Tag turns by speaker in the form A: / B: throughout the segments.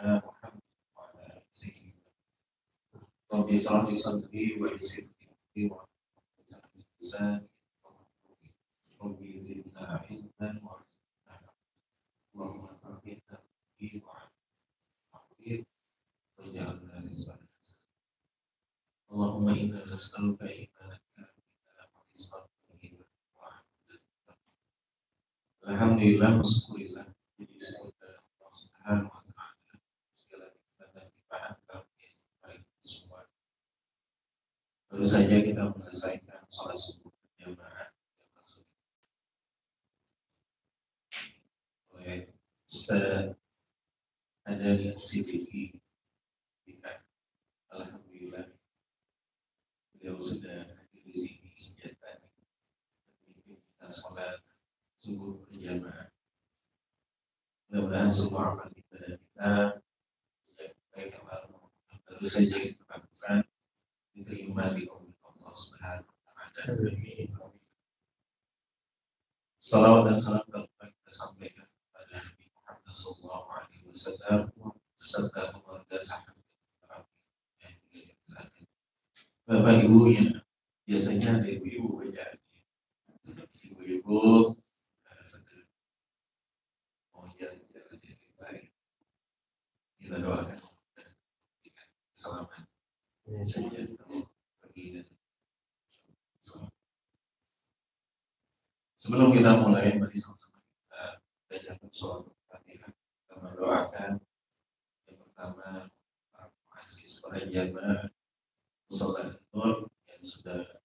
A: Muhammad wa ala alihi sayyidina Rabbi shrah li sadri wa yassir li amri wa hlul 'uqdatam min lisani Rabbi zidna ilman wa Allahumma faqihna fi wa 'allimna waj'alna rizqan. Allahumma inna nas'aluka imanan kamilan wa rizqan thayyiban wa 'amalan mutaqabbala. Alhamdulillah, syukurillah. Jadi semoga Allah Subhanahu wa taala segala nikmat dan limpahan karunia bagi kita semua. Baru saja kita menyelesaikan salat subuh berjamaah yang masuk oleh Ustaz Adani Siddiqi. Alhamdulillah, beliau sudah hadir di sini sejak tadi. Kita sholat subuh berjamaah. Mudah-mudahan semua amal ibadah kita yang baik amal baru saja kita lakukan diterima di Allah Subhanahu wa taala. Salawat dan salam kita sampaikan kepada Nabi Muhammad sallallahu alaihi wasallam serta keluarga sahabat. Bapak Ibu yang biasanya ada ibu-ibu baca ibu-ibu sedang mau jalan-jalan yang baik, kita doakan dan berikan keselamatan saja pergi dan selamat. Sebelum kita mulai, mari sama-sama kita bacakan sholat Fatihah. Kita mendoakan yang pertama mahasiswa jamaah Musola Nur yang sudah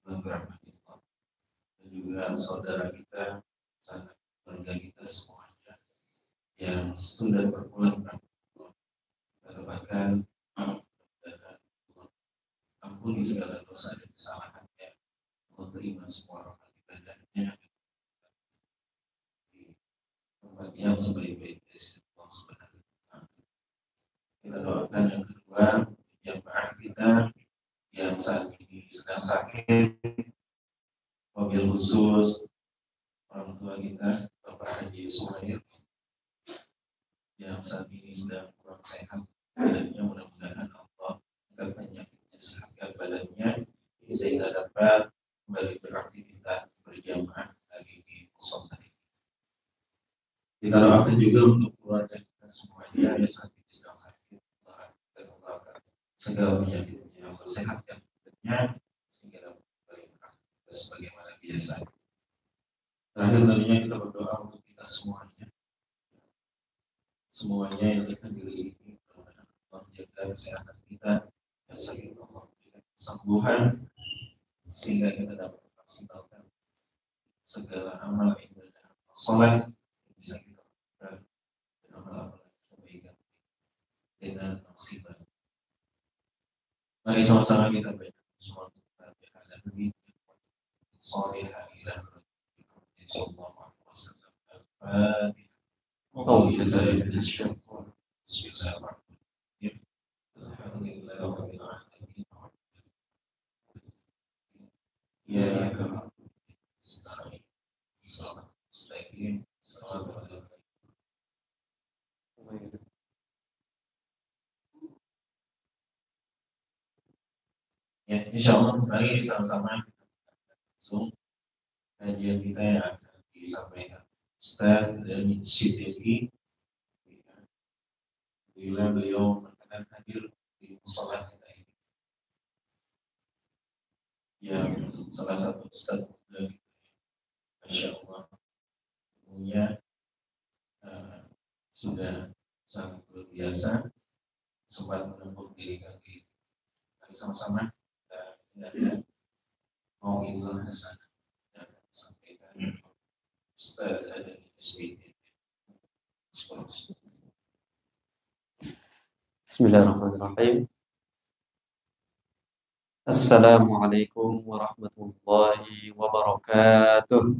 A: berrahmati Allah, dan juga saudara kita, sahabat keluarga kita semuanya yang sudah berpulang ke Allah. Kita doakan dan ampuni segala dosa dan kesalahannya, Allah terima semua amal ibadahnya di tempat yang sebaik-baiknya Allah Subhanahu wa taala. Kita doakan yang kedua jamaah kita yang saat ini sedang sakit, wabil khusus orang tua kita Bapak Haji Suhair yang saat ini sedang kurang sehat badannya. Mudah-mudahan Allah agar penyakitnya sehat badannya sehingga dapat kembali beraktivitas berjamaah lagi di musola. Kita doakan juga untuk keluarga kita semuanya yang saat ini sedang sakit, dan Allah segala penyakit sehatkan badannya sehingga dapat kembali beraktivitas sebagaimana biasa. Terakhir tentunya kita berdoa untuk kita semuanya yang sedang di sini, mudah-mudahan Allah menjaga kesehatan kita dan sakit Allah memberikan kesembuhan sehingga kita dapat memaksimalkan segala amal ibadah sholat yang bisa kita lakukan dan amal-amal kebaikan dengan maksimal. Mari sama-sama kita baca surat Al-Fatihah dan Nabi Salihah ila Rasulullah sallallahu alaihi wasallam. Al-Fatihah. A'udzubillahi minasyaitonir rajim. Bismillahirrahmanirrahim. Alhamdulillahi rabbil alamin. Ya Rabbana ista'in. Shallallahu alaihi wasallam. Ya, insya Allah mari sama-sama kita langsung kajian kita yang akan disampaikan Ustaz dari Siddiqi. Bila beliau berkenan hadir di musola kita ini, yang salah satu Ustaz dari Masya Allah punya sudah sangat luar biasa, sempat menempuh diri kaki. Mari sama-sama dan mau izah hasan dan sampaikan Ustaz ada di sini.
B: Bismillahirrahmanirrahim. Assalamualaikum warahmatullahi wabarakatuh.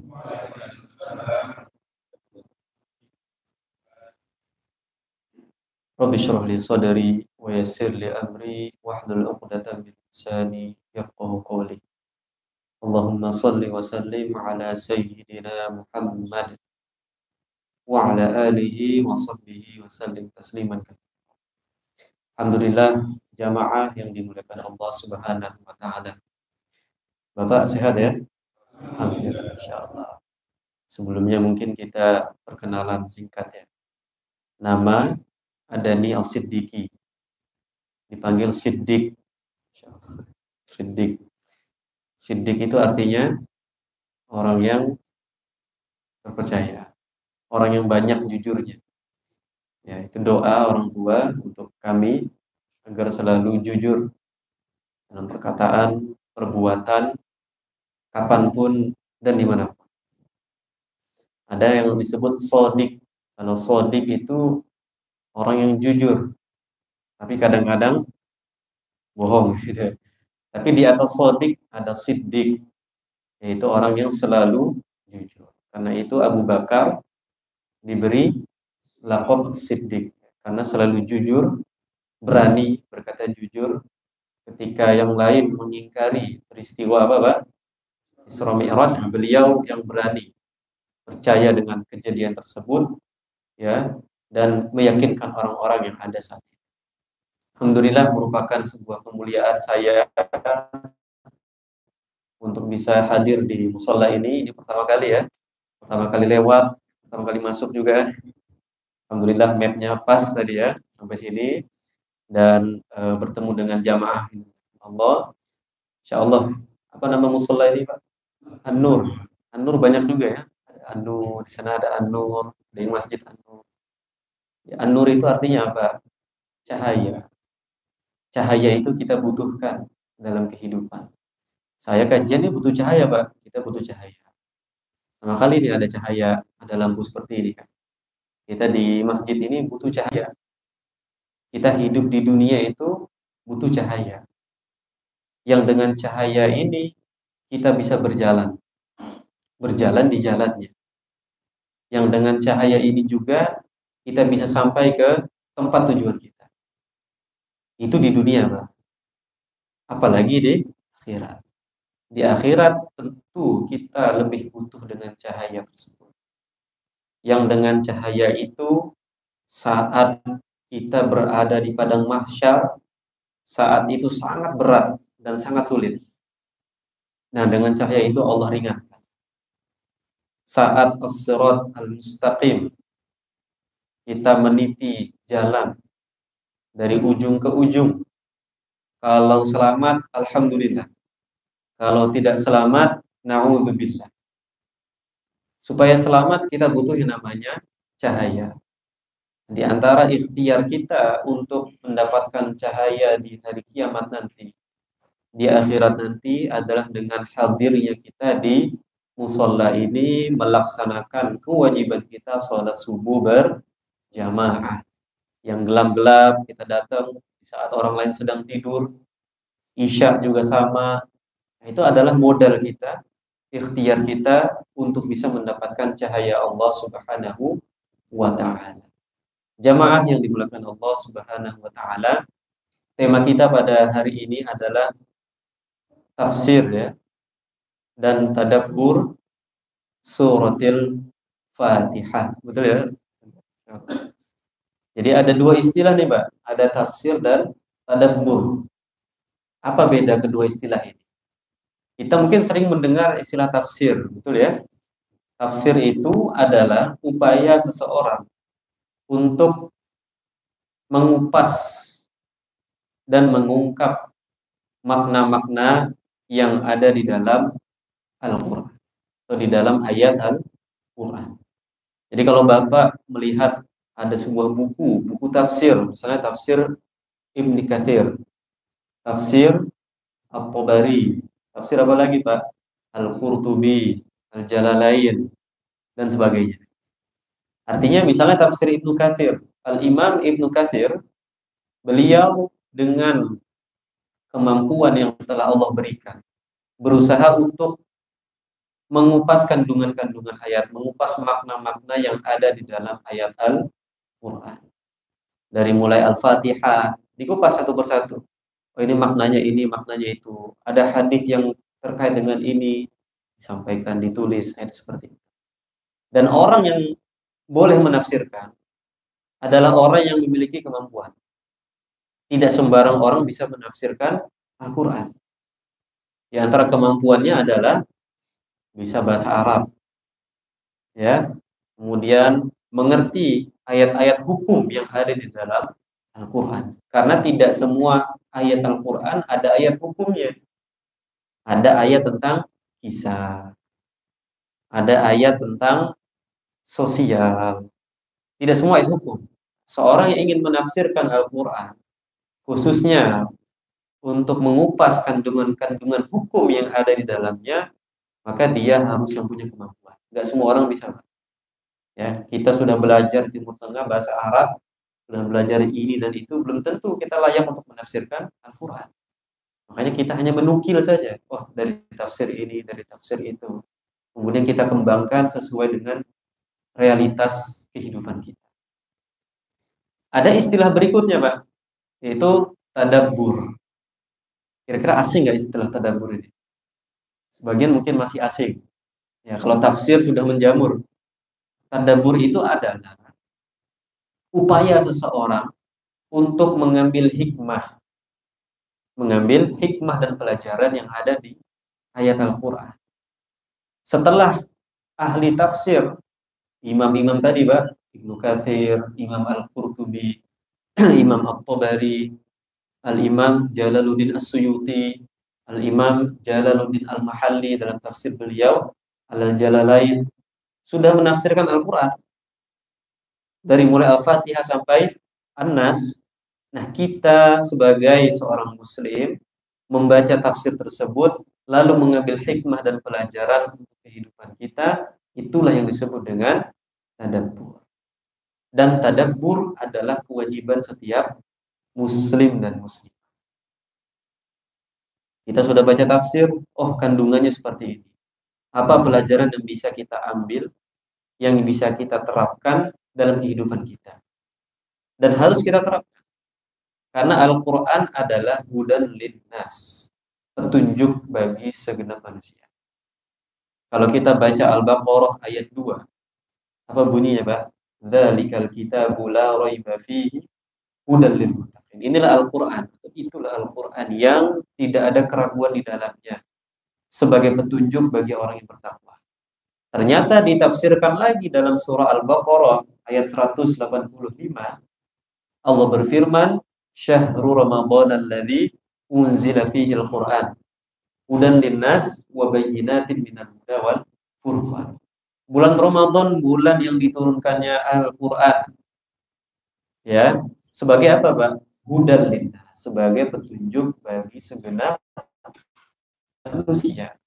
B: Rabbi shrah li sadri wa yassir li amri wahlul 'uqdatam min lisani yafqahu qawli. Allahumma shalli wa sallim ala sayyidina Muhammad wa ala alihi wa sahbihi wa sallim tasliman katsiran. Alhamdulillah jamaah yang dimuliakan Allah Subhanahu wa taala. Bapak sehat ya? Alhamdulillah insyaallah. Sebelumnya mungkin kita perkenalan singkat ya. Nama Adani Al-Siddiqi. Dipanggil Siddiq. Siddiq. Siddiq itu artinya orang yang terpercaya, orang yang banyak jujurnya. Ya, itu doa orang tua untuk kami agar selalu jujur dalam perkataan, perbuatan, kapanpun dan dimanapun. Ada yang disebut sodik. Kalau sodik itu orang yang jujur, tapi kadang-kadang bohong. Gitu. Tapi di atas sodik ada siddiq, yaitu orang yang selalu jujur. Karena itu Abu Bakar diberi laqab siddiq, karena selalu jujur, berani berkata jujur ketika yang lain mengingkari peristiwa apa, Pak? Isra Mi'raj, beliau yang berani percaya dengan kejadian tersebut ya, dan meyakinkan orang-orang yang ada saat itu. Alhamdulillah merupakan sebuah kemuliaan saya untuk bisa hadir di musola ini pertama kali ya, pertama kali lewat, pertama kali masuk juga. Alhamdulillah mapnya pas tadi ya sampai sini, dan bertemu dengan jamaah Allah. Insya Allah. Apa nama musola ini, Pak? An-Nur. An-Nur banyak juga ya. Ada An-Nur, di sana ada An-Nur, di Masjid An-Nur. Ya, An-Nur itu artinya apa? Cahaya. Cahaya itu kita butuhkan dalam kehidupan. Saya kajian ini butuh cahaya, Pak. Kita butuh cahaya. Pertama kali ini ada cahaya, ada lampu seperti ini kan. Kita di masjid ini butuh cahaya. Kita hidup di dunia itu butuh cahaya. Yang dengan cahaya ini kita bisa berjalan di jalannya. Yang dengan cahaya ini juga kita bisa sampai ke tempat tujuan kita. Itu di dunia, Pak. Apalagi di akhirat. Di akhirat tentu kita lebih butuh dengan cahaya tersebut. Yang dengan cahaya itu saat kita berada di padang mahsyar, saat itu sangat berat dan sangat sulit. Nah, dengan cahaya itu Allah ringankan. Saat as-sirat al-mustaqim, kita meniti jalan dari ujung ke ujung. Kalau selamat, alhamdulillah. Kalau tidak selamat, na'udzubillah. Supaya selamat kita butuh yang namanya cahaya. Di antara ikhtiar kita untuk mendapatkan cahaya di hari kiamat nanti, di akhirat nanti, adalah dengan hadirnya kita di musola ini melaksanakan kewajiban kita sholat subuh berjamaah. Yang gelap-gelap kita datang di saat orang lain sedang tidur, isya juga sama. Itu adalah modal kita, ikhtiar kita untuk bisa mendapatkan cahaya Allah Subhanahu wa ta'ala. Jamaah yang dimuliakan Allah Subhanahu wa ta'ala, tema kita pada hari ini adalah tafsir ya, dan tadabbur suratil Fatihah. Betul ya? Jadi ada dua istilah nih, Mbak. Ada tafsir dan tadabbur. Apa beda kedua istilah ini? Kita mungkin sering mendengar istilah tafsir, betul ya? Tafsir itu adalah upaya seseorang untuk mengupas dan mengungkap makna-makna yang ada di dalam Al-Quran atau di dalam ayat Al-Quran. Jadi kalau Bapak melihat ada sebuah buku tafsir, misalnya tafsir Ibn Katsir, tafsir At-Tabari, tafsir apa lagi, Pak? Al-Qurtubi, Al-Jalalain, dan sebagainya. Artinya misalnya tafsir Ibnu Katsir, Al-Imam Ibnu Katsir, beliau dengan kemampuan yang telah Allah berikan, berusaha untuk mengupas kandungan-kandungan ayat, mengupas makna-makna yang ada di dalam ayat Al-Quran. Dari mulai Al-Fatihah, dikupas satu persatu. Oh, ini maknanya itu. Ada hadis yang terkait dengan ini, disampaikan, ditulis, itu seperti itu. Dan orang yang boleh menafsirkan adalah orang yang memiliki kemampuan. Tidak sembarang orang bisa menafsirkan Al-Quran. Di antara kemampuannya adalah bisa bahasa Arab, ya, kemudian mengerti ayat-ayat hukum yang ada di dalam Al-Quran. Karena tidak semua ayat Al-Quran ada ayat hukumnya. Ada ayat tentang kisah, ada ayat tentang sosial. Tidak semua ayat hukum. Seorang yang ingin menafsirkan Al-Quran, khususnya untuk mengupas kandungan-kandungan hukum yang ada di dalamnya, maka dia harus yang punya kemampuan. Nggak semua orang bisa. Ya, kita sudah belajar Timur Tengah bahasa Arab, sudah belajar ini dan itu, belum tentu kita layak untuk menafsirkan Al-Quran. Makanya kita hanya menukil saja. Oh, dari tafsir ini, dari tafsir itu. Kemudian kita kembangkan sesuai dengan realitas kehidupan kita. Ada istilah berikutnya, Pak, yaitu tadabbur. Kira-kira asing nggak istilah tadabbur ini? Sebagian mungkin masih asing. Ya, kalau tafsir sudah menjamur. Tadabbur itu adalah upaya seseorang untuk mengambil hikmah dan pelajaran yang ada di ayat Al-Quran. Setelah ahli tafsir, imam-imam tadi, Pak, Ibnu Katsir, Imam Al-Qurtubi, Imam At-Tabari, Al-Imam Jalaluddin As-Suyuti, Al-Imam Jalaluddin Al-Mahalli dalam tafsir beliau Al-Jalalain sudah menafsirkan Al-Quran dari mulai Al-Fatihah sampai An-Nas. Nah, kita sebagai seorang muslim membaca tafsir tersebut lalu mengambil hikmah dan pelajaran untuk kehidupan kita, itulah yang disebut dengan tadabbur. Dan tadabbur adalah kewajiban setiap muslim dan muslim. Kita sudah baca tafsir, oh kandungannya seperti ini. Apa pelajaran yang bisa kita ambil, yang bisa kita terapkan dalam kehidupan kita. Dan harus kita terapkan. Karena Al-Quran adalah hudan linnas, petunjuk bagi segenap manusia. Kalau kita baca Al-Baqarah ayat 2, apa bunyinya, Pak? Dzalikal kitabu la raiba fihi hudan lil muttaqin. Inilah Al-Quran, itulah Al-Quran yang tidak ada keraguan di dalamnya, sebagai petunjuk bagi orang yang bertakwa. Ternyata ditafsirkan lagi dalam surah Al-Baqarah ayat 185, Allah berfirman, Syahrul Ramadan alladzi unzila fihi al-Quran hudan linnas wa bayyinatin minal huda wal furqan. Bulan Ramadan, bulan yang diturunkannya Al-Quran. Ya, sebagai apa, Pak? Hudan linnas, sebagai petunjuk bagi segenap manusia.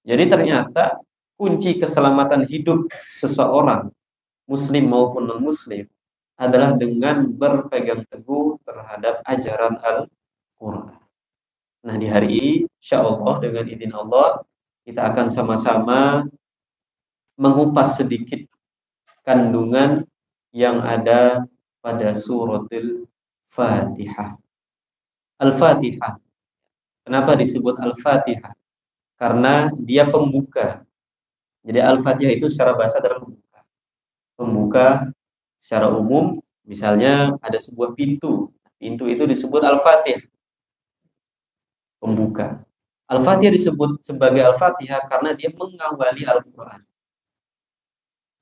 B: Jadi ternyata kunci keselamatan hidup seseorang, muslim maupun non-muslim, adalah dengan berpegang teguh terhadap ajaran Al-Quran. Nah, di hari ini, insya Allah, dengan izin Allah, kita akan sama-sama mengupas sedikit kandungan yang ada pada suratul Fatihah. Al-Fatihah. Kenapa disebut Al-Fatihah? Karena dia pembuka. Jadi Al-Fatihah itu secara bahasa adalah pembuka. Pembuka secara umum, misalnya ada sebuah pintu. Pintu itu disebut Al-Fatihah. Pembuka. Al-Fatihah disebut sebagai Al-Fatihah karena dia mengawali Al-Quran.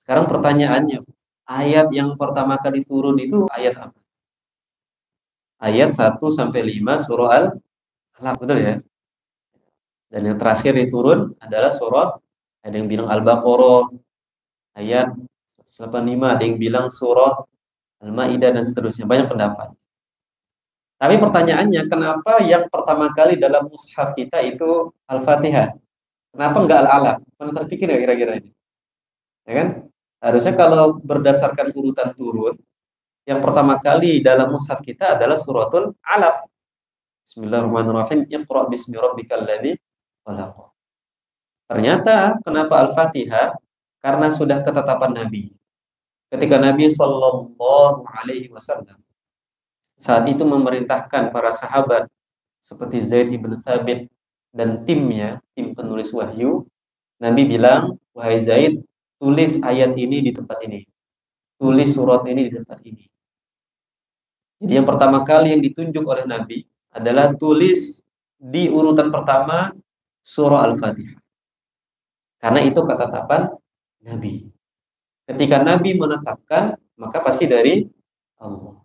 B: Sekarang pertanyaannya, ayat yang pertama kali turun itu ayat apa? Ayat 1-5 surah Al-Alaq, betul ya? Dan yang terakhir yang turun adalah surah, ada yang bilang Al-Baqarah ayat 185, ada yang bilang surah Al-Maidah dan seterusnya, banyak pendapat. Tapi pertanyaannya, kenapa yang pertama kali dalam mushaf kita itu Al-Fatihah? Kenapa enggak Al-Alaq? Pernah terpikir nggak kira-kira ini? Ya kan? Harusnya kalau berdasarkan urutan turun, yang pertama kali dalam mushaf kita adalah suratul Alaq. Bismillahirrahmanirrahim. Iqra bismi rabbikal ladzi khalaq. Ternyata kenapa Al-Fatihah? Karena sudah ketetapan Nabi. Ketika Nabi Shallallahu Alaihi Wasallam saat itu memerintahkan para sahabat seperti Zaid ibn Thabit dan timnya, tim penulis wahyu, Nabi bilang, wahai Zaid, tulis ayat ini di tempat ini, tulis surat ini di tempat ini. Jadi yang pertama kali yang ditunjuk oleh Nabi adalah tulis di urutan pertama surah Al-Fatihah. Karena itu ketetapan Nabi. Ketika Nabi menetapkan, maka pasti dari Allah.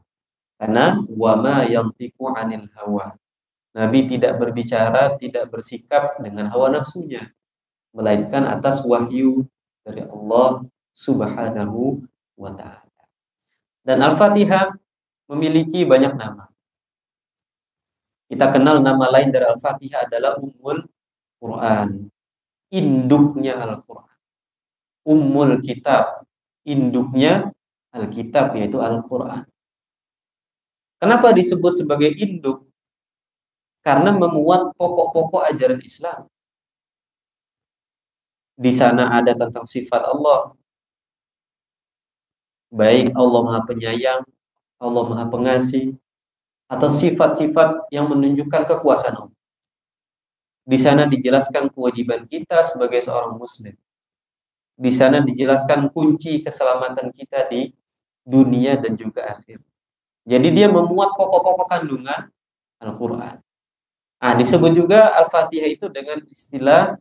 B: Karena wama yantiqu 'anil hawa. Nabi tidak berbicara, tidak bersikap dengan hawa nafsunya, melainkan atas wahyu dari Allah Subhanahu wa taala. Dan Al-Fatihah memiliki banyak nama. Kita kenal nama lain dari Al-Fatihah adalah Ummul Quran, induknya Al-Quran. Ummul Kitab, induknya Alkitab, yaitu Al-Quran. Kenapa disebut sebagai induk? Karena memuat pokok-pokok ajaran Islam. Di sana ada tentang sifat Allah. Baik Allah Maha Penyayang, Allah Maha Pengasih, atau sifat-sifat yang menunjukkan kekuasaan Allah. Di sana dijelaskan kewajiban kita sebagai seorang muslim. Di sana dijelaskan kunci keselamatan kita di dunia dan juga akhir. Jadi dia memuat pokok-pokok kandungan Al-Quran. Disebut juga Al-Fatihah itu dengan istilah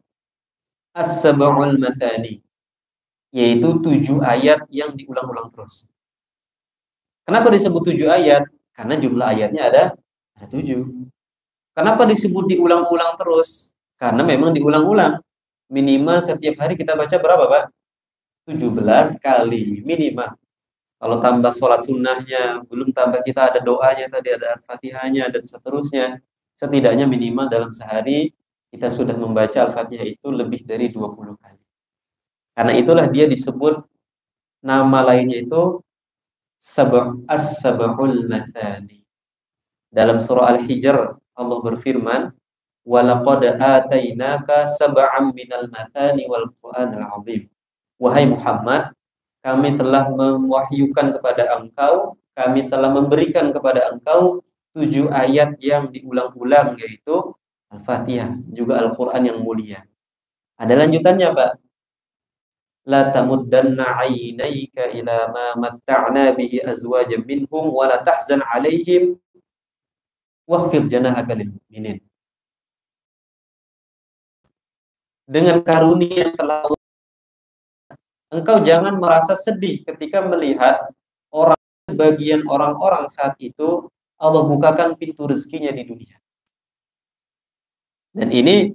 B: As-Sab'ul Mathani, yaitu 7 ayat yang diulang-ulang terus. Kenapa disebut 7 ayat? Karena jumlah ayatnya ada 7. Kenapa disebut diulang-ulang terus? Karena memang diulang-ulang. Minimal setiap hari kita baca berapa, Pak? 17 kali minimal. Kalau tambah sholat sunnahnya, belum tambah kita ada doanya tadi, ada Al-Fatihahnya, dan seterusnya. Setidaknya minimal dalam sehari kita sudah membaca Al-Fatihah itu lebih dari 20 kali. Karena itulah dia disebut nama lainnya itu As-Sab'ul Mathani. Dalam surah Al-Hijr Allah berfirman, "Walaqad atainaka sab'am minal mathani wal Qur'anil 'azim." Wahai Muhammad, kami telah mewahyukan kepada engkau, kami telah memberikan kepada engkau 7 ayat yang diulang-ulang, yaitu Al-Fatihah, juga Al-Quran yang mulia. Ada lanjutannya, Pak. La tamuddanna 'ainaika ila ma matta'na bihi azwajan minhum wa la tahzan 'alaihim wakhfid janahaka lil mu'minin. Dengan karunia yang telah engkau jangan merasa sedih ketika melihat sebagian orang-orang saat itu Allah bukakan pintu rezekinya di dunia. Dan ini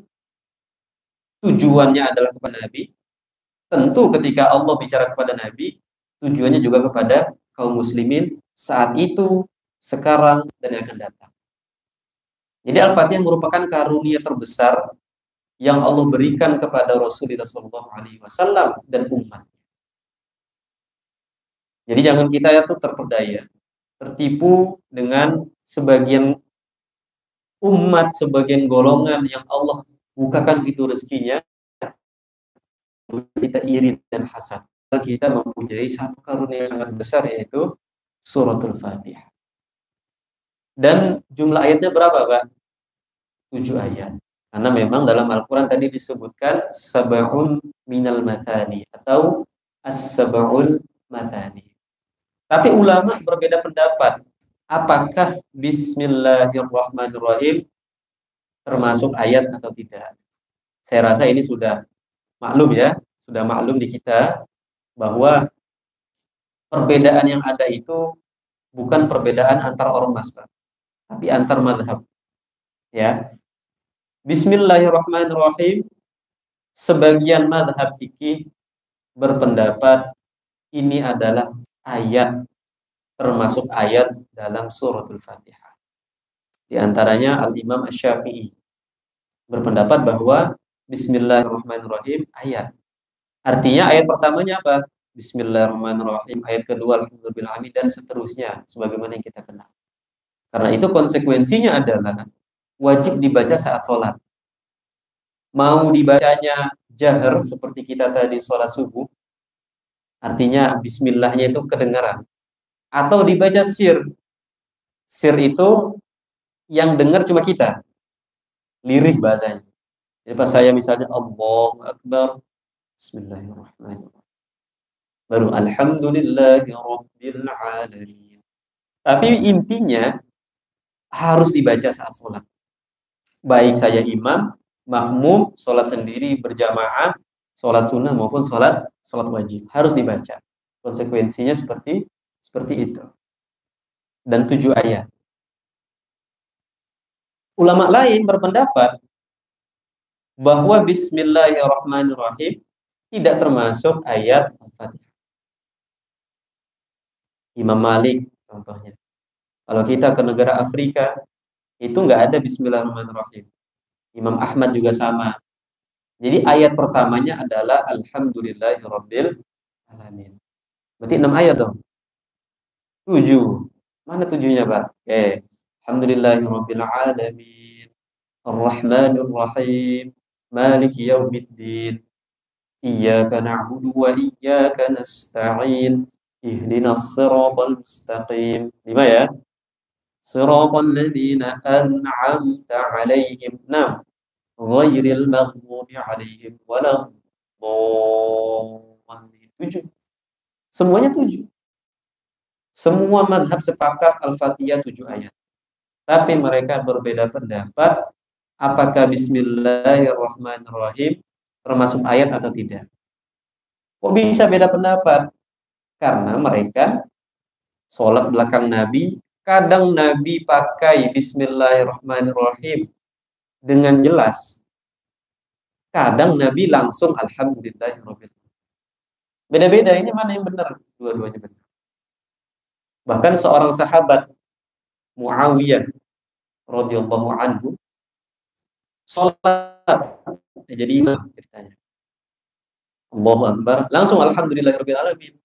B: tujuannya adalah kepada Nabi. Tentu ketika Allah bicara kepada Nabi, tujuannya juga kepada kaum muslimin saat itu, sekarang, dan yang akan datang. Jadi Al-Fatihah merupakan karunia terbesar yang Allah berikan kepada Rasulullah SAW dan umat. Jadi jangan kita itu terperdaya, tertipu dengan sebagian umat, sebagian golongan yang Allah bukakan pintu rezekinya, kita iri dan hasad. Kita mempunyai satu karunia yang sangat besar, yaitu suratul Fatihah. Dan jumlah ayatnya berapa, Pak? 7 ayat. Karena memang dalam Al-Quran tadi disebutkan sab'un minal mathani atau as-sab'ul mathani. Tapi ulama berbeda pendapat. Apakah Bismillahirrahmanirrahim termasuk ayat atau tidak? Saya rasa ini sudah maklum ya, sudah maklum di kita bahwa perbedaan yang ada itu bukan perbedaan antar ormas, Pak, tapi antar mazhab. Ya. Bismillahirrahmanirrahim. Sebagian mazhab fikih berpendapat ini adalah ayat, termasuk ayat dalam suratul Fatihah. Di antaranya Al-Imam Asy-Syafi'i berpendapat bahwa Bismillahirrahmanirrahim ayat. Artinya ayat pertamanya apa? Bismillahirrahmanirrahim. Ayat kedua Alhamdulillahirabbil alamin, dan seterusnya sebagaimana yang kita kenal. Karena itu konsekuensinya adalah wajib dibaca saat sholat. Mau dibacanya jahar seperti kita tadi sholat subuh, artinya bismillahnya itu kedengaran, atau dibaca sir. Sir itu yang dengar cuma kita, lirih bahasanya. Jadi pas saya misalnya Allahu Akbar, Bismillahirrahmanirrahim, baru Alhamdulillahirabbil alamin, Tapi intinya harus dibaca saat sholat. Baik saya imam, makmum, sholat sendiri berjamaah, sholat sunnah maupun sholat wajib harus dibaca. Konsekuensinya seperti itu. Dan 7 ayat. Ulama lain berpendapat bahwa Bismillahirrahmanirrahim tidak termasuk ayat Al-Fatihah. Imam Malik contohnya. Kalau kita ke negara Afrika, itu nggak ada Bismillahirrahmanirrahim. Imam Ahmad juga sama. Jadi ayat pertamanya adalah Alhamdulillahirabbil alamin. Berarti 6 ayat dong. 7. Mana 7-nya, Pak? Alhamdulillahirabbil alamin. Ar-Rahmanir-Rahim. Maliki yaumiddin. Iyyaka na'budu wa iyyaka nasta'in. Ihdinas siratal mustaqim. 5 ya. Siratal ladzina an'amta 'alaihim. 6. Ghairil maghdubi 'alaihim waladdallin. 7. Semuanya 7. Semua mazhab sepakat Al-Fatihah 7 ayat. Tapi mereka berbeda pendapat apakah Bismillahirrahmanirrahim termasuk ayat atau tidak. Kok bisa beda pendapat? Karena mereka sholat belakang Nabi, kadang Nabi pakai Bismillahirrahmanirrahim dengan jelas. Kadang Nabi langsung Alhamdulillahirabbil alamin. Beda-beda, ini mana yang benar? Dua-duanya benar. Bahkan seorang sahabat Muawiyah radhiyallahu anhu sholat jadi imam ceritanya. Allahu Akbar, langsung Alhamdulillahirabbil alamin.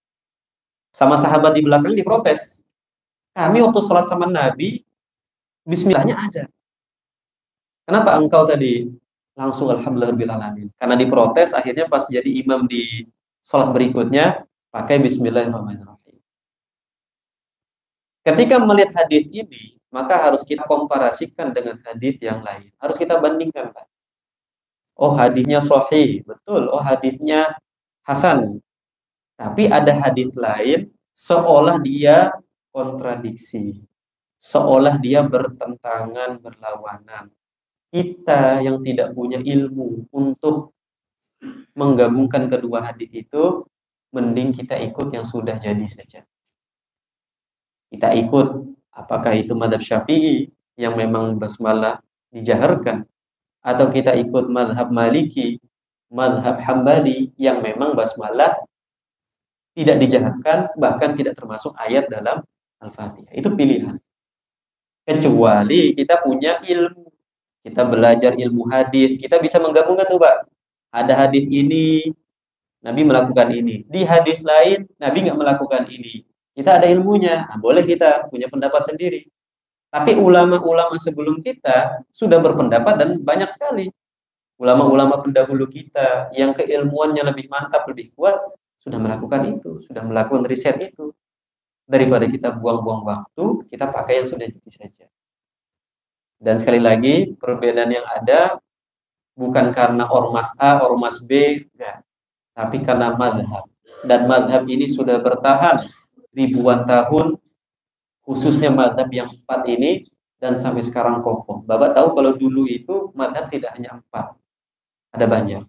B: Sama sahabat di belakang diprotes. Kami waktu sholat sama Nabi, Bismillahnya ada. Kenapa engkau tadi langsung Alhamdulillahirabbil alamin? Karena diprotes, akhirnya pas jadi imam di sholat berikutnya pakai Bismillahirrahmanirrahim. Ketika melihat hadis ini, maka harus kita komparasikan dengan hadis yang lain. Harus kita bandingkan, Pak. Oh, hadisnya sahih, betul. Oh, hadisnya hasan. Tapi ada hadis lain seolah dia kontradiksi. Seolah dia bertentangan, berlawanan. Kita yang tidak punya ilmu untuk menggabungkan kedua hadis itu, mending kita ikut yang sudah jadi saja. Kita ikut apakah itu madhab Syafi'i yang memang basmalah dijaharkan, atau kita ikut madhab Maliki, madhab Hambali yang memang basmalah tidak dijaharkan, bahkan tidak termasuk ayat dalam Al-Fatihah. Itu pilihan. Kecuali kita punya ilmu, kita belajar ilmu hadis, kita bisa menggabungkan tuh, Pak. Ada hadis ini, Nabi melakukan ini. Di hadis lain, Nabi nggak melakukan ini. Kita ada ilmunya, nah, boleh kita punya pendapat sendiri. Tapi ulama-ulama sebelum kita sudah berpendapat dan banyak sekali. Ulama-ulama pendahulu kita yang keilmuannya lebih mantap, lebih kuat, sudah melakukan itu, sudah melakukan riset itu. Daripada kita buang-buang waktu, kita pakai yang sudah jadi saja. Dan sekali lagi, perbedaan yang ada bukan karena ormas A, ormas B, enggak. Tapi karena madhab. Dan madhab ini sudah bertahan ribuan tahun, khususnya madhab yang 4 ini, dan sampai sekarang kokoh. Bapak tahu kalau dulu itu madhab tidak hanya 4, ada banyak.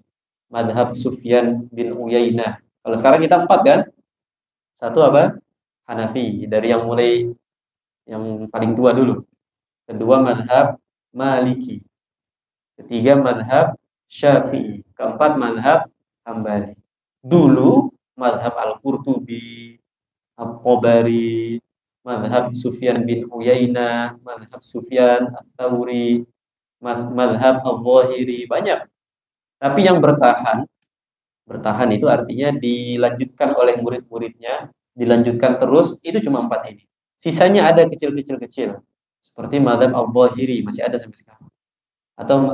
B: Madhab Sufyan bin Uyainah. Kalau sekarang kita 4 kan? Satu apa? Hanafi, dari yang mulai yang paling tua dulu. Kedua madhab Maliki. Ketiga madhab Syafi'i. Keempat madhab Hambali. Dulu madhab Al-Qurtubi, Al-Qabari, madhab Sufyan bin Uyainah, madhab Sufyan Al-Thawri, madhab Al-Zahiri, banyak. Tapi yang bertahan itu artinya dilanjutkan oleh murid-muridnya, dilanjutkan terus, itu cuma 4 ini. Sisanya ada kecil-kecil, seperti madhab Al-Zahiri, masih ada sampai sekarang. Atau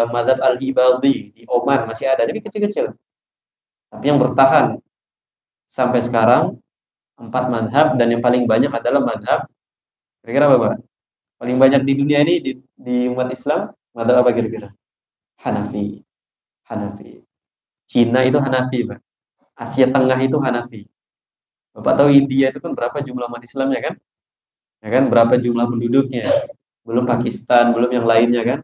B: madhab Al-Ibadi di Oman, masih ada, tapi kecil-kecil. Tapi yang bertahan sampai sekarang 4 madhab, dan yang paling banyak adalah madhab, kira-kira apa, Pak? Paling banyak di dunia ini, di umat Islam, madhab apa kira-kira? Hanafi. Cina itu Hanafi, Pak. Asia Tengah itu Hanafi. Bapak tahu India itu kan berapa jumlah umat Islamnya kan? Ya kan, berapa jumlah penduduknya? Belum Pakistan, belum yang lainnya kan?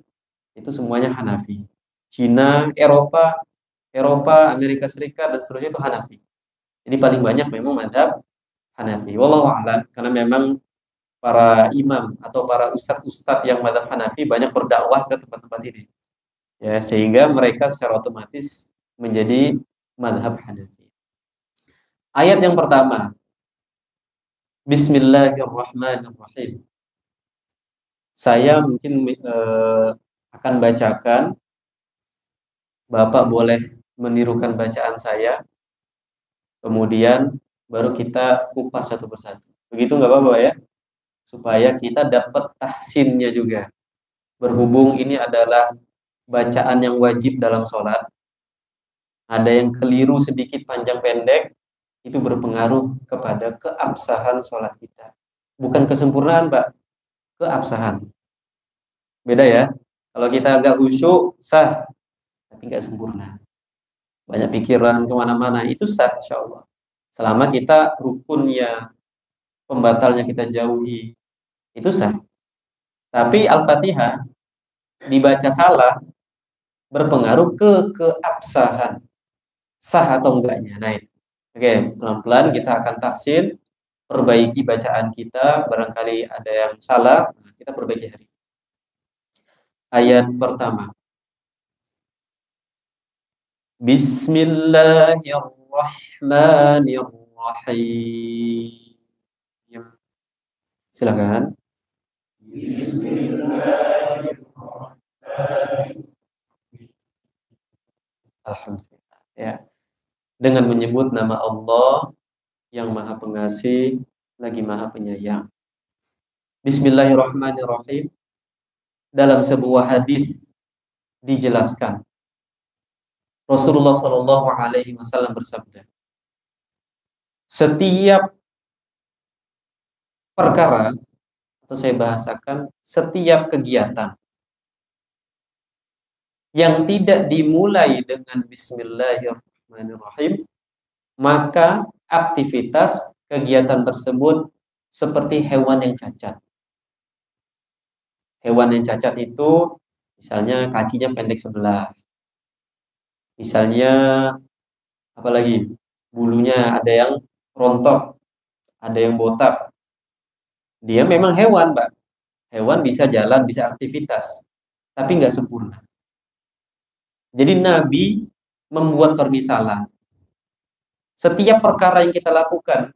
B: Itu semuanya Hanafi. Cina, Eropa, Amerika Serikat dan seterusnya itu Hanafi. Jadi paling banyak memang mazhab Hanafi. Wallahu a'lam, karena memang para imam atau para ustadz-ustadz yang mazhab Hanafi banyak berdakwah ke tempat-tempat ini. Ya, sehingga mereka secara otomatis menjadi mazhab Hanafi. Ayat yang pertama, Bismillahirrahmanirrahim. Saya mungkin akan bacakan, Bapak boleh menirukan bacaan saya, kemudian baru kita kupas satu persatu. Begitu nggak apa-apa ya? Supaya kita dapat tahsinnya juga. Berhubung ini adalah bacaan yang wajib dalam sholat, ada yang keliru sedikit panjang pendek, itu berpengaruh kepada keabsahan sholat kita. Bukan kesempurnaan, Pak, keabsahan. Beda ya. Kalau kita agak khusyuk, sah, tapi nggak sempurna. Banyak pikiran kemana-mana, itu sah, insya Allah. Selama kita rukunnya, pembatalnya kita jauhi, itu sah. Tapi Al-Fatihah dibaca salah, berpengaruh ke keabsahan. Sah atau enggaknya. Nah itu. Oke, pelan-pelan kita akan tahsin, perbaiki bacaan kita, barangkali ada yang salah, kita perbaiki hari. Ayat pertama. Bismillahirrahmanirrahim. Silakan. Alhamdulillah. Ya. Dengan menyebut nama Allah yang Maha Pengasih lagi Maha Penyayang. Bismillahirrahmanirrahim. Dalam sebuah hadis dijelaskan, Rasulullah Shallallahu Alaihi Wasallam bersabda, setiap perkara, atau saya bahasakan setiap kegiatan yang tidak dimulai dengan Bismillahirrahmanirrahim, maka aktivitas kegiatan tersebut seperti hewan yang cacat. Hewan yang cacat itu misalnya kakinya pendek sebelah, misalnya apalagi bulunya ada yang rontok, ada yang botak. Dia memang hewan, Pak. Hewan bisa jalan, bisa aktivitas, tapi nggak sempurna. Jadi Nabi membuat permisalan. Setiap perkara yang kita lakukan,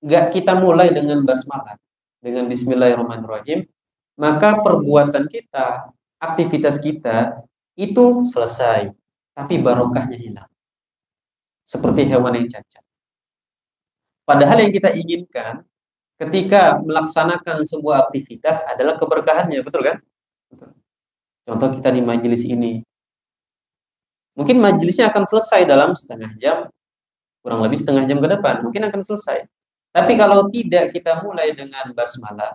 B: nggak kita mulai dengan basmalah, dengan Bismillahirrahmanirrahim, maka perbuatan kita, aktivitas kita itu selesai, tapi barokahnya hilang. Seperti hewan yang cacat. Padahal yang kita inginkan ketika melaksanakan sebuah aktivitas adalah keberkahannya, betul kan? Contoh kita di majelis ini. Mungkin majelisnya akan selesai dalam setengah jam, kurang lebih setengah jam ke depan, mungkin akan selesai. Tapi kalau tidak kita mulai dengan basmalah,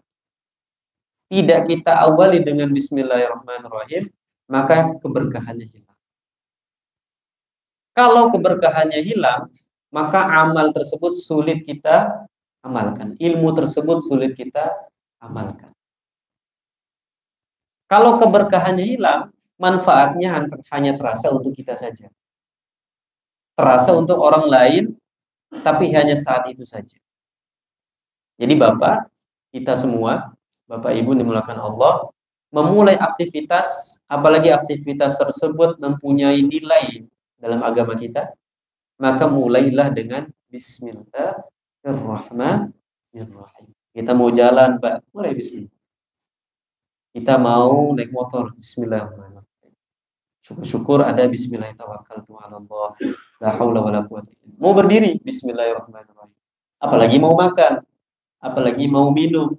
B: tidak kita awali dengan Bismillahirrahmanirrahim, maka keberkahannya hilang. Kalau keberkahannya hilang, maka amal tersebut sulit kita amalkan. Ilmu tersebut sulit kita amalkan. Kalau keberkahannya hilang, manfaatnya hanya terasa untuk kita saja. Terasa untuk orang lain, tapi hanya saat itu saja. Jadi Bapak, kita semua, Bapak Ibu dimulakan Allah, memulai aktivitas, apalagi aktivitas tersebut mempunyai nilai dalam agama kita, maka mulailah dengan Bismillahirrahmanirrahim. Kita mau jalan, Pak, mulai Bismillah. Kita mau naik motor, Bismillahirrahmanirrahim. Syukur-syukur ada Bismillahirrahmanirrahim. La haula wala quwwata. Mau berdiri, Bismillahirrahmanirrahim. Apalagi mau makan, apalagi mau minum.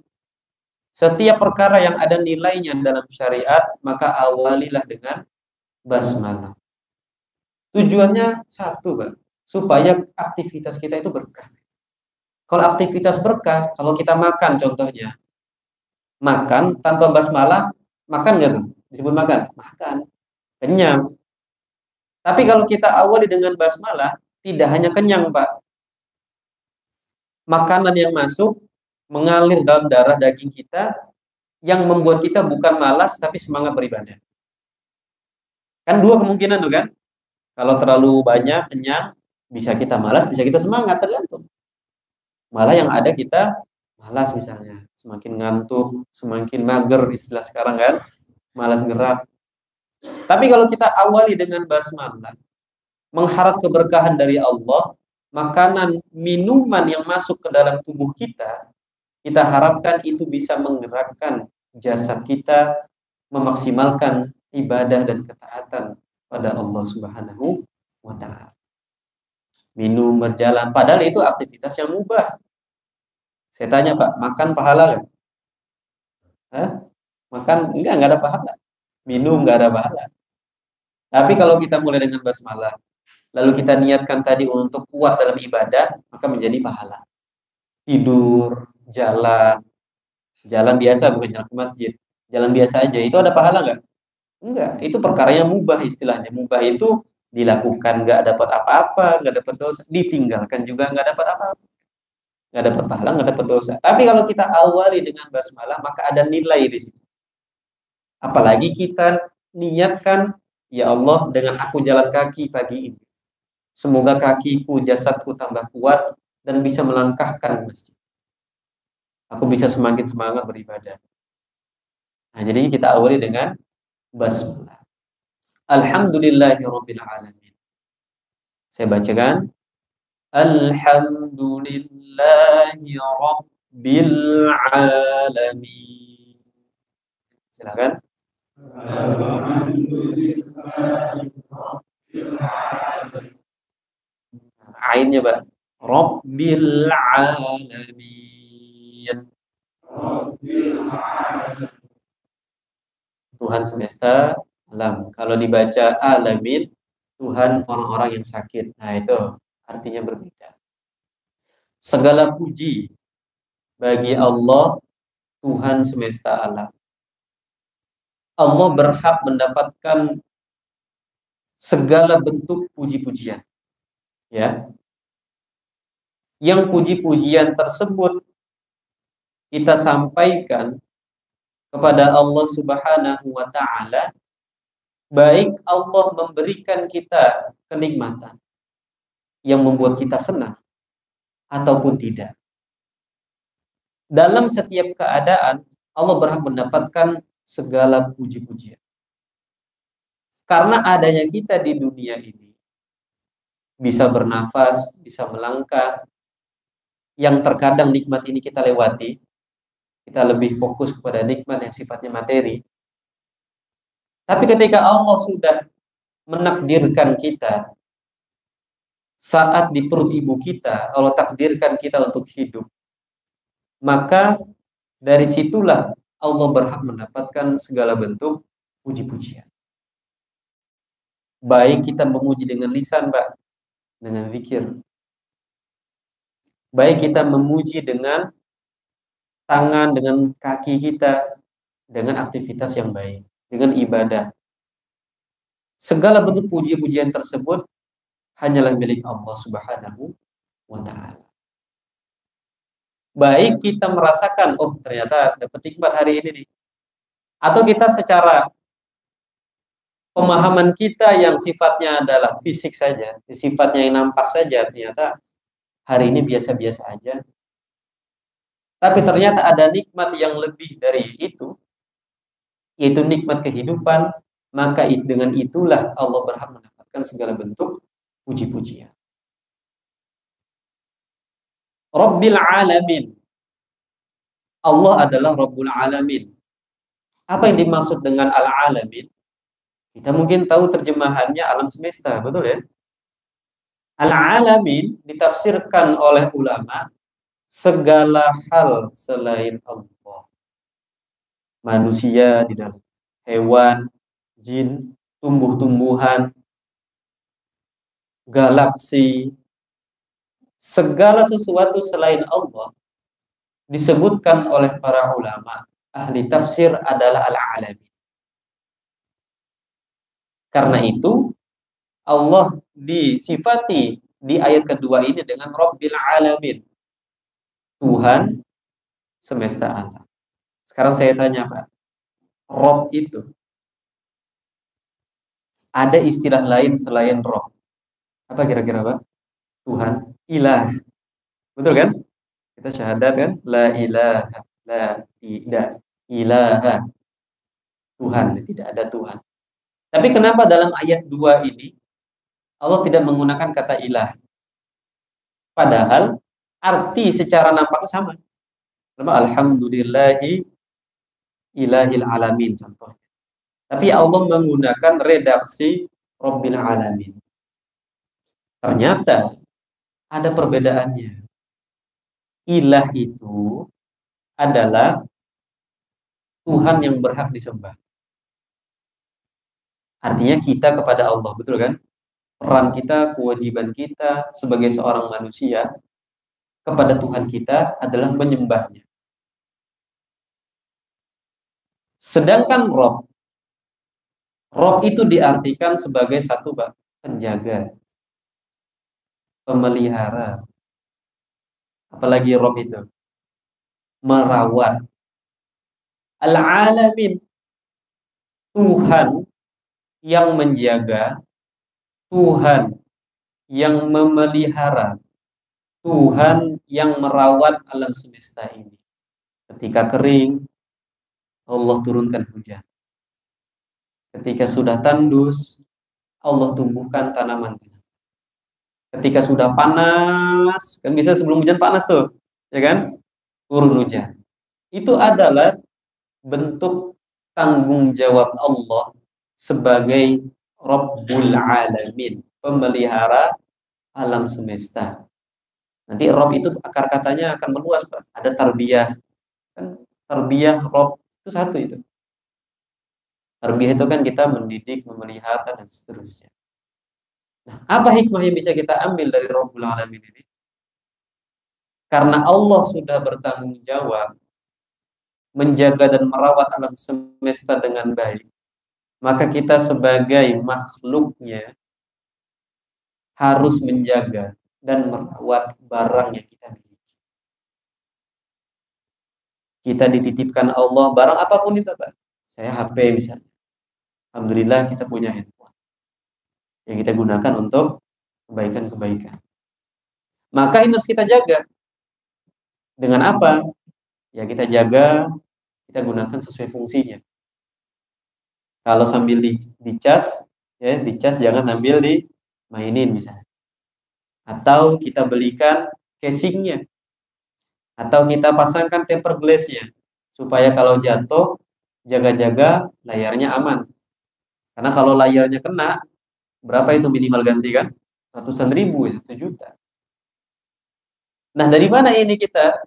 B: Setiap perkara yang ada nilainya dalam syariat, maka awalilah dengan basmalah. Tujuannya satu, Pak, supaya aktivitas kita itu berkah. Kalau aktivitas berkah, kalau kita makan contohnya, makan tanpa basmalah, makan nggak tuh? Disebut makan? Makan. Kenyang. Tapi kalau kita awali dengan basmalah, tidak hanya kenyang, Pak. Makanan yang masuk mengalir dalam darah daging kita yang membuat kita bukan malas tapi semangat beribadah. Kan dua kemungkinan tuh kan. Kalau terlalu banyak kenyang, bisa kita malas, bisa kita semangat, tergantung. Malah yang ada kita malas misalnya, semakin ngantuk, semakin mager istilah sekarang kan, malas gerak. Tapi kalau kita awali dengan basmalah, mengharap keberkahan dari Allah, makanan, minuman yang masuk ke dalam tubuh kita harapkan itu bisa menggerakkan jasad kita, memaksimalkan ibadah dan ketaatan pada Allah Subhanahu wa Ta'ala. Minum, berjalan, padahal itu aktivitas yang mubah. Saya tanya Pak, makan pahala nggak? Makan enggak ada pahala. Minum enggak ada pahala. Tapi kalau kita mulai dengan basmalah, lalu kita niatkan tadi untuk kuat dalam ibadah, maka menjadi pahala. Tidur, jalan biasa, bukan jalan ke masjid, jalan biasa aja, itu ada pahala nggak? Enggak, itu perkara yang mubah istilahnya. Mubah itu dilakukan nggak dapat apa-apa, nggak dapat dosa, ditinggalkan juga nggak dapat apa-apa, nggak dapat pahala, nggak dapat dosa. Tapi kalau kita awali dengan basmalah, maka ada nilai di situ. Apalagi kita niatkan, ya Allah, dengan aku jalan kaki pagi ini, semoga kakiku, jasadku tambah kuat dan bisa melangkahkan masjid. Aku bisa semakin semangat beribadah. Nah, jadi kita awali dengan basmalah. Alhamdulillahirabbil alamin. Saya bacakan. Alhamdulillahirabbil alamin. Silakan. Ainnya, Pak. Rabbil alamin. Tuhan semesta alam. Kalau dibaca alamin, Tuhan orang-orang yang sakit. Nah, itu artinya berbeda. Segala puji bagi Allah, Tuhan semesta alam. Allah berhak mendapatkan segala bentuk puji-pujian. Ya. Yang puji-pujian tersebut kita sampaikan kepada Allah Subhanahu wa Ta'ala, baik Allah memberikan kita kenikmatan yang membuat kita senang ataupun tidak. Dalam setiap keadaan Allah berhak mendapatkan segala puji-pujian. Karena adanya kita di dunia ini, bisa bernafas, bisa melangkah, yang terkadang nikmat ini kita lewati, kita lebih fokus kepada nikmat yang sifatnya materi. Tapi ketika Allah sudah menakdirkan kita saat di perut ibu kita, Allah takdirkan kita untuk hidup, maka dari situlah Allah berhak mendapatkan segala bentuk puji-pujian. Baik kita memuji dengan lisan, Mbak, dengan zikir. Baik kita memuji dengan tangan, dengan kaki kita, dengan aktivitas yang baik, dengan ibadah. Segala bentuk puji-pujian tersebut hanyalah milik Allah Subhanahu wa Ta'ala. Baik kita merasakan, oh ternyata dapat nikmat hari ini nih. Atau kita secara pemahaman kita yang sifatnya adalah fisik saja, sifatnya yang nampak saja, ternyata hari ini biasa-biasa aja. Tapi ternyata ada nikmat yang lebih dari itu, yaitu nikmat kehidupan, maka dengan itulah Allah berhak mendapatkan segala bentuk puji-pujian. Rabbil alamin. Allah adalah Rabbul alamin. Apa yang dimaksud dengan al-alamin? Kita mungkin tahu terjemahannya alam semesta, betul ya? Al-alamin ditafsirkan oleh ulama segala hal selain Allah. Manusia di dalam, hewan, jin, tumbuh-tumbuhan, galaksi, segala sesuatu selain Allah disebutkan oleh para ulama ahli tafsir adalah al-alamin. Karena itu Allah disifati di ayat kedua ini dengan Rabbil alamin, Tuhan semesta alam. Sekarang saya tanya Pak, Rob itu ada istilah lain selain Rob? Apa kira-kira Pak? Tuhan, ilah. Betul kan? Kita syahadat kan? La ilaha, la tidak ilaha. Tuhan, tidak ada Tuhan. Tapi kenapa dalam ayat 2 ini Allah tidak menggunakan kata ilah? Padahal arti secara nampak sama. Alhamdulillahi ilahil alamin contohnya. Tapi Allah menggunakan redaksi Rabbil alamin. Ternyata ada perbedaannya. Ilah itu adalah Tuhan yang berhak disembah. Artinya kita kepada Allah, betul kan? Peran kita, kewajiban kita sebagai seorang manusia kepada Tuhan kita adalah menyembahnya. Sedangkan Rob itu diartikan sebagai satu penjaga, pemelihara. Apalagi Rob itu merawat. Al-alamin, Tuhan yang menjaga, Tuhan yang memelihara, Tuhan yang merawat alam semesta ini. Ketika kering, Allah turunkan hujan. Ketika sudah tandus, Allah tumbuhkan tanaman. Ketika sudah panas, kan bisa sebelum hujan panas tuh, ya kan? Turun hujan. Itu adalah bentuk tanggung jawab Allah sebagai Rabbul Alamin, pemelihara alam semesta. Nanti Rob itu akar katanya akan meluas, Pak. Ada tarbiyah. Kan tarbiyah, Rob itu satu itu. Tarbiyah itu kan kita mendidik, memelihara dan seterusnya. Nah, apa hikmah yang bisa kita ambil dari Rabbul Alamin ini? Karena Allah sudah bertanggung jawab menjaga dan merawat alam semesta dengan baik, maka kita sebagai makhluknya harus menjaga dan merawat barang yang kita miliki. Kita dititipkan Allah barang apapun itu, Pak. Saya HP misalnya. Alhamdulillah kita punya handphone yang kita gunakan untuk kebaikan-kebaikan. Maka ini harus kita jaga. Dengan apa? Ya kita jaga, kita gunakan sesuai fungsinya. Kalau sambil dicas, ya dicas, jangan sambil dimainin misalnya. Atau kita belikan casingnya, atau kita pasangkan tempered glass-nya supaya kalau jatuh jaga-jaga layarnya aman. Karena kalau layarnya kena, berapa itu minimal ganti kan? Ratusan ribu, 1 juta. Nah, dari mana ini kita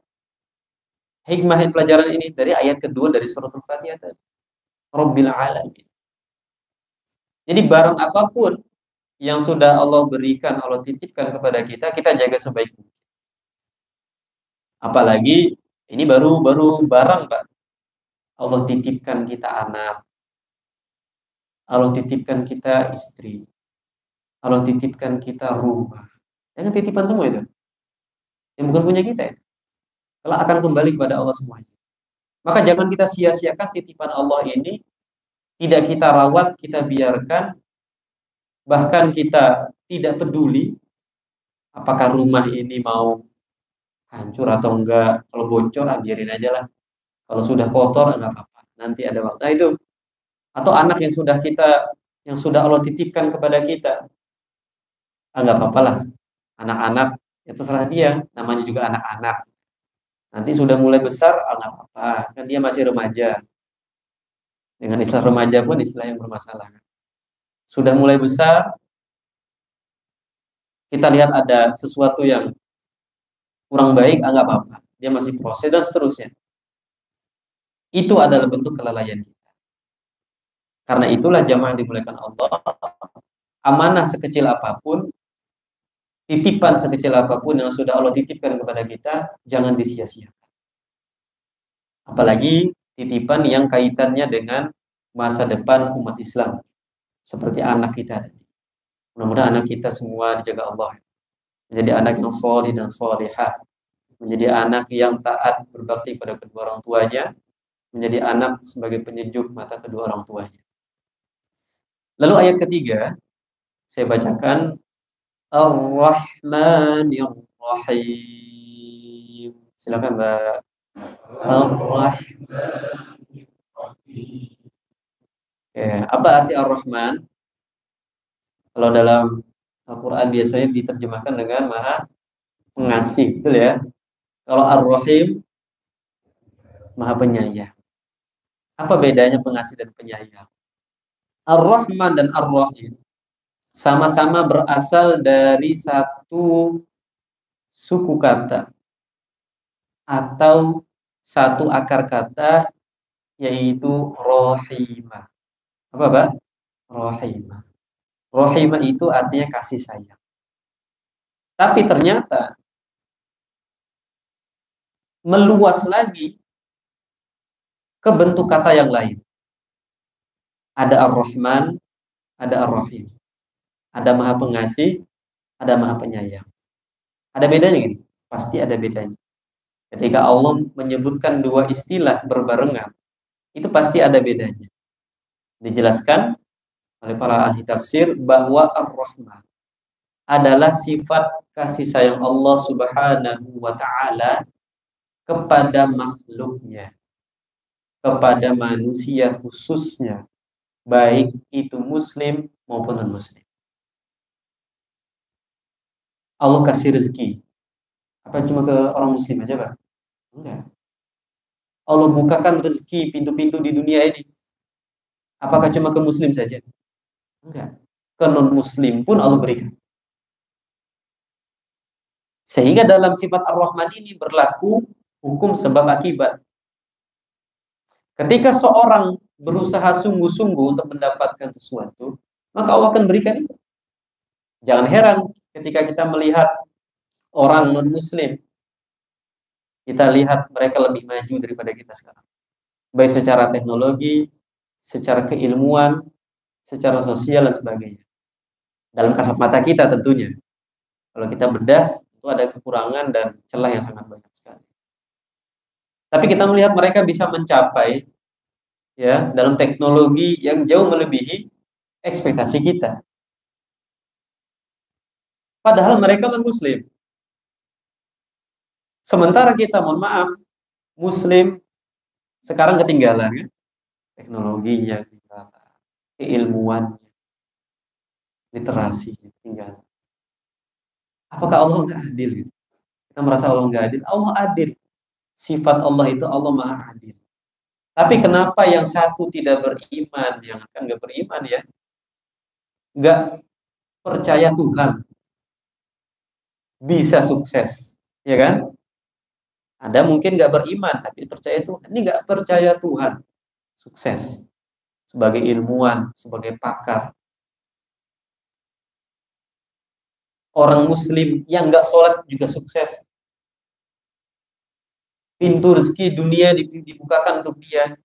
B: hikmah pelajaran ini? Dari ayat kedua dari surat Al-Fatihah tadi. Rabbil alamin. Jadi barang apapun yang sudah Allah berikan, Allah titipkan kepada kita, kita jaga sebaik mungkin. Apalagi ini baru barang, Pak. Allah titipkan kita anak. Allah titipkan kita istri. Allah titipkan kita rumah. Jangan titipan semua itu. Yang bukan punya kita itu. Kalau akan kembali kepada Allah semuanya. Maka jangan kita sia-siakan titipan Allah ini. Tidak kita rawat, kita biarkan. Bahkan kita tidak peduli apakah rumah ini mau hancur atau enggak. Kalau bocor, biarin aja lah. Kalau sudah kotor, enggak apa-apa. Nanti ada waktu. Nah, itu. Atau anak yang sudah Allah titipkan kepada kita. Enggak apa-apa lah. Anak-anak, ya terserah dia. Namanya juga anak-anak. Nanti sudah mulai besar, enggak apa-apa. Kan dia masih remaja. Dengan istilah remaja pun istilah yang bermasalah. Sudah mulai besar, kita lihat ada sesuatu yang kurang baik, enggak apa-apa. Dia masih proses dan seterusnya. Itu adalah bentuk kelalaian kita. Karena itulah jamaah yang dimuliakan Allah, amanah sekecil apapun, titipan sekecil apapun yang sudah Allah titipkan kepada kita, jangan disia-siakan. Apalagi titipan yang kaitannya dengan masa depan umat Islam, seperti anak kita. Mudah-mudahan anak kita semua dijaga Allah, menjadi anak yang sholih dan sholihah, menjadi anak yang taat berbakti pada kedua orang tuanya, menjadi anak sebagai penyejuk mata kedua orang tuanya. Lalu ayat ketiga, saya bacakan Ar-Rahmanir Rahim. Silakan Mbak. Ar-Rahman. Apa arti Ar-Rahman? Kalau dalam Al-Quran biasanya diterjemahkan dengan Maha Pengasih, betul ya? Kalau Ar-Rahim, Maha Penyayang. Apa bedanya pengasih dan penyayang? Ar-Rahman dan Ar-Rahim sama-sama berasal dari satu suku kata atau satu akar kata, yaitu rohimah. Apa, Pak? Rohimah. Rohimah itu artinya kasih sayang. Tapi ternyata meluas lagi ke bentuk kata yang lain. Ada Ar-Rahman, ada Ar-Rahim. Ada Maha Pengasih, ada Maha Penyayang. Ada bedanya gini? Pasti ada bedanya. Ketika Allah menyebutkan dua istilah berbarengan, itu pasti ada bedanya. Dijelaskan oleh para ahli tafsir bahwa Ar-Rahman adalah sifat kasih sayang Allah Subhanahu wa Ta'ala kepada makhluknya, kepada manusia khususnya, baik itu muslim maupun non-muslim. Allah kasih rezeki. Apa cuma ke orang muslim aja, Pak? Enggak. Allah bukakan rezeki pintu-pintu di dunia ini. Apakah cuma ke muslim saja? Enggak. Ke non-muslim pun Allah berikan. Sehingga dalam sifat Ar-Rahman ini berlaku hukum sebab akibat. Ketika seorang berusaha sungguh-sungguh untuk mendapatkan sesuatu, maka Allah akan berikan itu. Jangan heran ketika kita melihat orang non-muslim, kita lihat mereka lebih maju daripada kita sekarang. Baik secara teknologi, secara keilmuan, secara sosial dan sebagainya. Dalam kasat mata kita tentunya. Kalau kita bedah, itu ada kekurangan dan celah yang sangat banyak sekali. Tapi kita melihat mereka bisa mencapai ya dalam teknologi yang jauh melebihi ekspektasi kita. Padahal mereka non-muslim. Sementara kita, mohon maaf, muslim sekarang ketinggalan kan? Teknologinya, keilmuannya, literasinya ketinggalan. Apakah Allah nggak adil gitu? Kita merasa Allah nggak adil. Allah adil. Sifat Allah itu Allah Maha Adil. Tapi kenapa yang satu tidak beriman, yang kan nggak beriman ya, nggak percaya Tuhan, bisa sukses, ya kan? Ada mungkin nggak beriman tapi percaya Tuhan. Ini nggak percaya Tuhan, sukses sebagai ilmuwan, sebagai pakar. Orang Muslim yang nggak sholat juga sukses. Pintu rezeki dunia dibukakan untuk dia,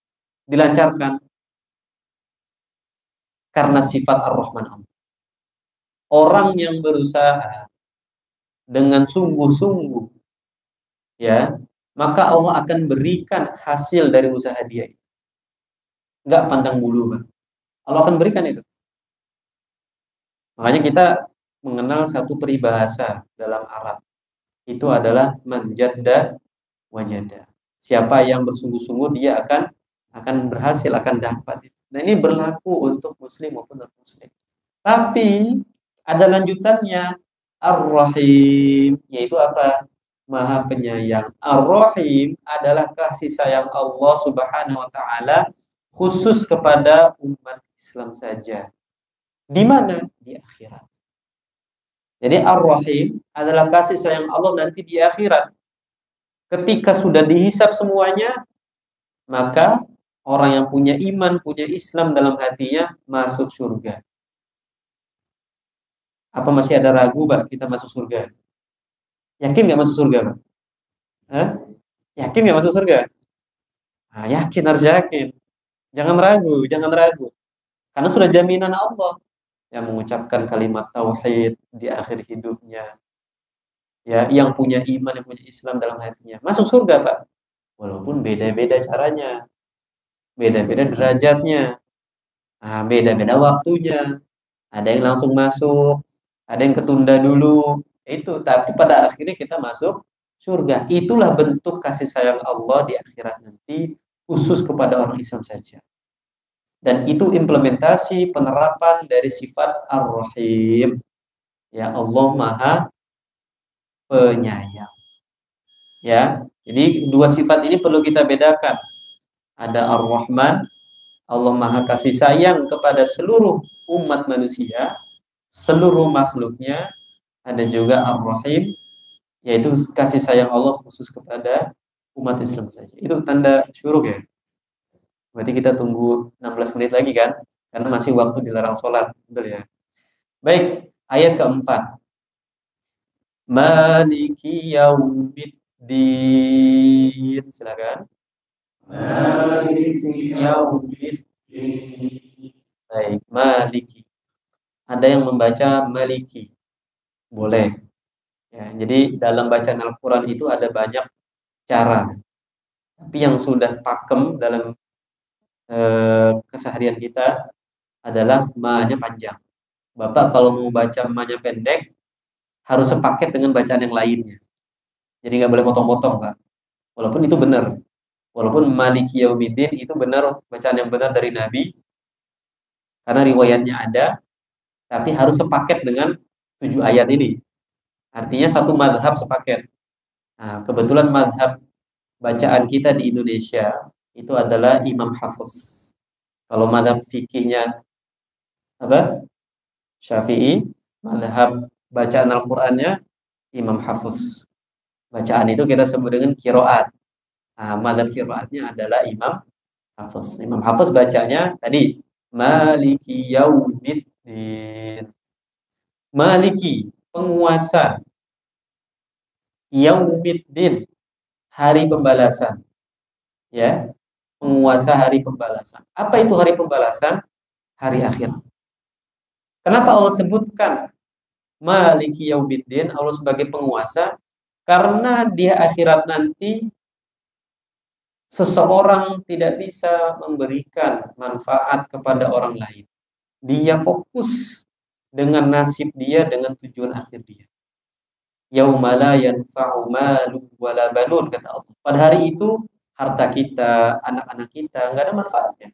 B: dilancarkan karena sifat Ar-Rahman Allah. Orang yang berusaha dengan sungguh-sungguh, ya, maka Allah akan berikan hasil dari usaha dia itu. Nggak pandang bulu, Bang. Allah akan berikan itu. Makanya kita mengenal satu peribahasa dalam Arab. Itu adalah manjadda wajada. Siapa yang bersungguh-sungguh dia akan berhasil, akan dapat. Nah, ini berlaku untuk muslim maupun non-muslim. Tapi ada lanjutannya, Ar-Rahim, yaitu apa? Maha Penyayang. Ar-Rahim adalah kasih sayang Allah Subhanahu wa Ta'ala khusus kepada umat Islam saja. Di mana? Di akhirat. Jadi Ar-Rahim adalah kasih sayang Allah nanti di akhirat. Ketika sudah dihisab semuanya, maka orang yang punya iman, punya Islam dalam hatinya masuk surga. Apa masih ada ragu, Pak, kita masuk surga? Yakin nggak masuk surga, Pak? Hah? Yakin nggak masuk surga? Nah, yakin, harus yakin. Jangan ragu, jangan ragu. Karena sudah jaminan Allah yang mengucapkan kalimat tauhid di akhir hidupnya. ya, yang punya iman, yang punya Islam dalam hatinya, masuk surga, Pak. Walaupun beda-beda caranya, beda-beda derajatnya, beda-beda waktunya. Ada yang langsung masuk, ada yang ketunda dulu. Itu, tapi pada akhirnya kita masuk surga. Itulah bentuk kasih sayang Allah di akhirat nanti, khusus kepada orang Islam saja. Dan itu implementasi penerapan dari sifat Ar-Rahim. Ya, Allah Maha Penyayang. Ya, jadi dua sifat ini perlu kita bedakan. Ada Ar-Rahman, Allah Maha kasih sayang kepada seluruh umat manusia, seluruh makhluknya. Ada juga Ar-Rahim, yaitu kasih sayang Allah khusus kepada umat Islam saja. Itu tanda syuruk ya. Berarti kita tunggu 16 menit lagi kan? Karena masih waktu dilarang sholat. Betul ya. Baik, ayat keempat. Maliki yaumiddin. Silakan. Maliki yaumiddin. Baik, maliki. Ada yang membaca maliki. Boleh. Ya, jadi dalam bacaan Al-Quran itu ada banyak cara. Tapi yang sudah pakem dalam keseharian kita adalah ma-nya panjang. Bapak kalau mau baca ma-nya pendek, harus sepaket dengan bacaan yang lainnya. Jadi nggak boleh potong-potong, Pak. Walaupun itu benar. Walaupun Maliki Yaumiddin itu benar, bacaan yang benar dari Nabi. Karena riwayatnya ada, tapi harus sepaket dengan 7 ayat ini. Artinya satu madhab sepaket. Nah, kebetulan madhab bacaan kita di Indonesia itu adalah Imam Hafiz. Kalau madhab fikihnya apa? Syafi'i, madhab bacaan Al-Qur'annya Imam Hafiz. Bacaan itu kita sebut dengan qiraat. Nah, madhab qiraatnya adalah Imam Hafiz. Imam Hafiz bacanya tadi Maliki Yaumiddin. Maliki, penguasa. Yaumiddin, hari pembalasan. Ya, penguasa hari pembalasan. Apa itu hari pembalasan? Hari akhir. Kenapa Allah sebutkan Maliki Yaumiddin, Allah sebagai penguasa? Karena di akhirat nanti seseorang tidak bisa memberikan manfaat kepada orang lain. Dia fokus dengan nasib dia, dengan tujuan akhir dia. Yauma la yanfa'u malun wala banun, kata Allah. Pada hari itu harta kita, anak-anak kita nggak ada manfaatnya.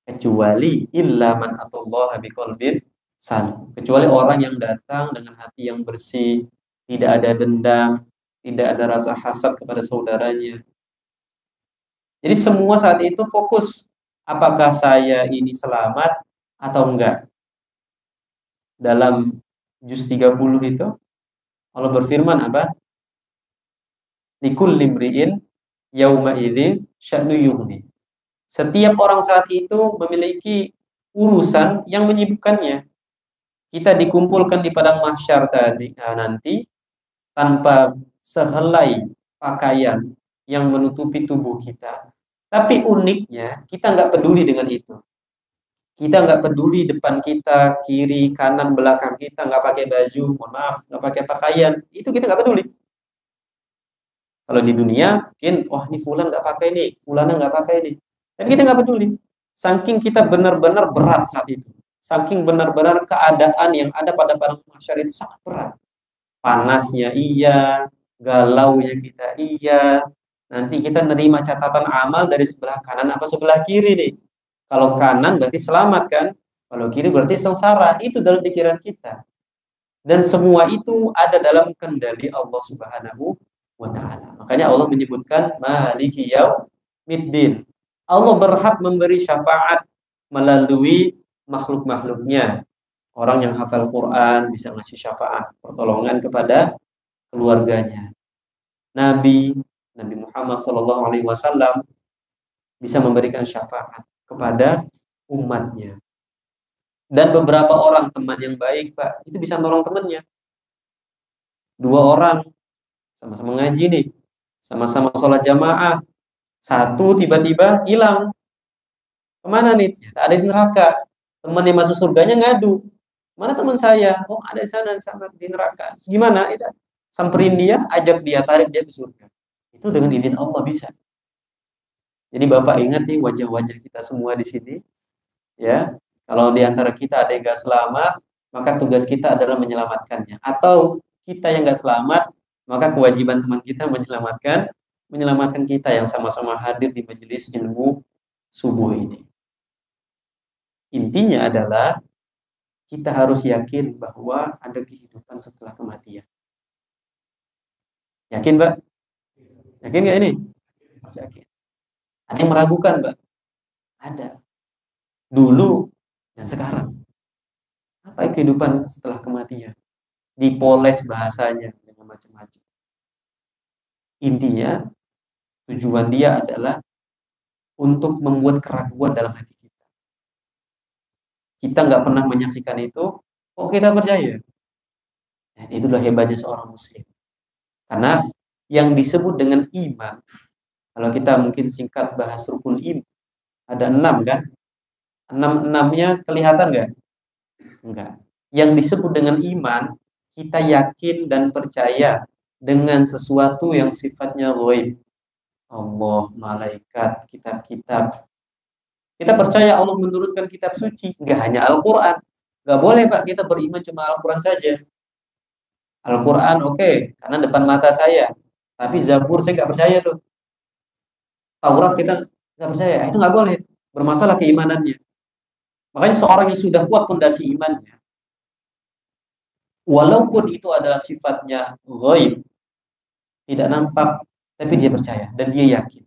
B: Kecuali illa man atallaha biqalbin salim. Kecuali orang yang datang dengan hati yang bersih, tidak ada dendam, tidak ada rasa hasad kepada saudaranya. Jadi semua saat itu fokus, apakah saya ini selamat atau enggak. Dalam juz 30 itu Allah berfirman apa? Likulli imri'in yauma idzin sya'nu yughni. Setiap orang saat itu memiliki urusan yang menyibukkannya. Kita dikumpulkan di padang mahsyar tadi nanti tanpa sehelai pakaian yang menutupi tubuh kita. Tapi uniknya kita nggak peduli dengan itu. Kita nggak peduli depan kita, kiri, kanan, belakang kita nggak pakai baju, mohon maaf, nggak pakai pakaian. Itu kita nggak peduli. Kalau di dunia, mungkin, wah ini fulan nggak pakai ini, fulana nggak pakai ini. Tapi kita nggak peduli. Saking kita benar-benar berat saat itu. Saking benar-benar keadaan yang ada pada padang mahsyar itu sangat berat. Panasnya iya, galaunya kita iya. Nanti kita nerima catatan amal dari sebelah kanan apa sebelah kiri nih. Kalau kanan berarti selamat kan? Kalau kiri berarti sengsara. Itu dalam pikiran kita. Dan semua itu ada dalam kendali Allah Subhanahu wa ta'ala. Makanya Allah menyebutkan Maliki Yaumiddin. Allah berhak memberi syafaat melalui makhluk-makhluknya. Orang yang hafal Quran bisa ngasih syafaat, pertolongan kepada keluarganya. Nabi Muhammad SAW bisa memberikan syafaat kepada umatnya. Dan beberapa orang teman yang baik, Pak, itu bisa nolong temannya. 2 orang sama-sama ngaji nih, sama-sama sholat jamaah. Satu tiba-tiba hilang. Kemana nih? Ternyata ada di neraka. Teman yang masuk surganya ngadu. Mana teman saya? Oh, ada di sana di neraka. Gimana? Itu samperin dia, ajak dia, tarik dia ke surga. Itu dengan izin Allah bisa. Jadi Bapak ingat nih wajah-wajah kita semua di sini, ya. Kalau di antara kita ada yang nggak selamat, maka tugas kita adalah menyelamatkannya. Atau kita yang nggak selamat, maka kewajiban teman kita menyelamatkan kita yang sama-sama hadir di majelis ilmu subuh ini. Intinya adalah kita harus yakin bahwa ada kehidupan setelah kematian. Yakin, Mbak? Yakin nggak ini? Harus yakin. Ada yang meragukan, Mbak? Ada. Dulu dan sekarang. Apa kehidupan setelah kematian? Dipoles bahasanya dengan macam-macam. Intinya, tujuan dia adalah untuk membuat keraguan dalam hati kita. Kita nggak pernah menyaksikan itu, kok kita percaya? Nah, itulah hebatnya seorang muslim. Karena yang disebut dengan iman, kalau kita mungkin singkat bahas rukun iman, ada 6 kan? 6-6-nya kelihatan nggak? Enggak. Yang disebut dengan iman, kita yakin dan percaya dengan sesuatu yang sifatnya ghaib. Allah, malaikat, kitab-kitab. Kita percaya Allah menurunkan kitab suci, nggak hanya Al-Quran. Nggak boleh Pak kita beriman cuma Al-Quran saja. Al-Quran oke, karena depan mata saya. Tapi Zabur saya nggak percaya tuh. Taurat kita nggak percaya, itu nggak boleh. Bermasalah keimanannya. Makanya seorang yang sudah kuat fondasi imannya, walaupun itu adalah sifatnya ghaib, tidak nampak, tapi dia percaya dan dia yakin.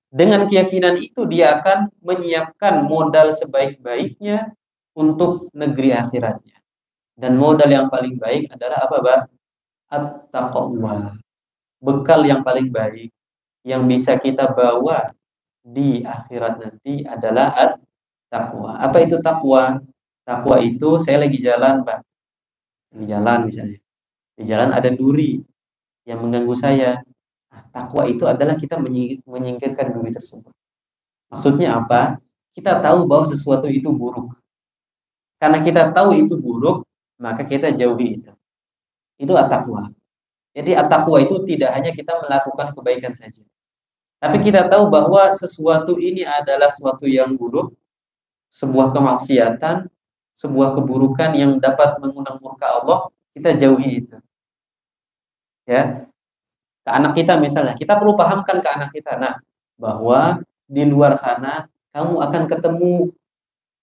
B: Dengan keyakinan itu dia akan menyiapkan modal sebaik-baiknya untuk negeri akhiratnya. Dan modal yang paling baik adalah apa, Pak? At-taqwa. Bekal yang paling baik yang bisa kita bawa di akhirat nanti adalah at-taqwa. Apa itu takwa? Takwa itu saya lagi jalan, Pak. Di jalan misalnya. Di jalan ada duri yang mengganggu saya. Nah, takwa itu adalah kita menyingkirkan duri tersebut. Maksudnya apa? Kita tahu bahwa sesuatu itu buruk. Karena kita tahu itu buruk, maka kita jauhi itu. Itu at-taqwa. Jadi at-taqwa itu tidak hanya kita melakukan kebaikan saja. Tapi kita tahu bahwa sesuatu ini adalah sesuatu yang buruk, sebuah kemaksiatan, sebuah keburukan yang dapat mengundang murka Allah, kita jauhi itu. Ya. Ke anak kita misalnya, kita perlu pahamkan ke anak kita, nah, bahwa di luar sana kamu akan ketemu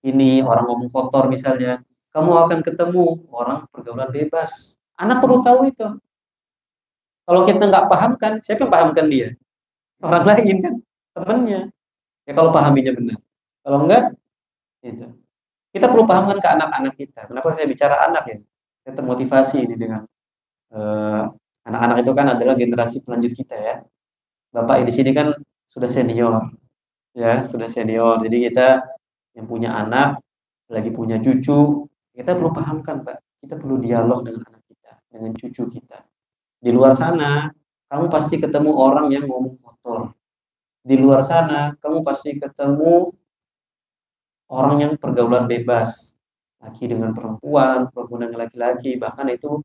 B: ini orang ngomong kotor misalnya, kamu akan ketemu orang pergaulan bebas. Anak perlu tahu itu. Kalau kita nggak pahamkan, siapa yang pahamkan dia? Orang lain kan, temannya. Ya kalau pahaminya benar. Kalau enggak, itu. Kita perlu pahamkan ke anak-anak kita. Kenapa saya bicara anak ya? Saya termotivasi ini dengan anak-anak itu kan adalah generasi pelanjut kita ya. Bapak di sini kan sudah senior, ya sudah senior. Jadi kita yang punya anak, lagi punya cucu, kita perlu pahamkan Pak. Kita perlu dialog dengan anak kita, dengan cucu kita. Di luar sana, kamu pasti ketemu orang yang ngomong kotor. Di luar sana, kamu pasti ketemu orang yang pergaulan bebas. Laki dengan perempuan, perempuan dengan laki-laki, bahkan itu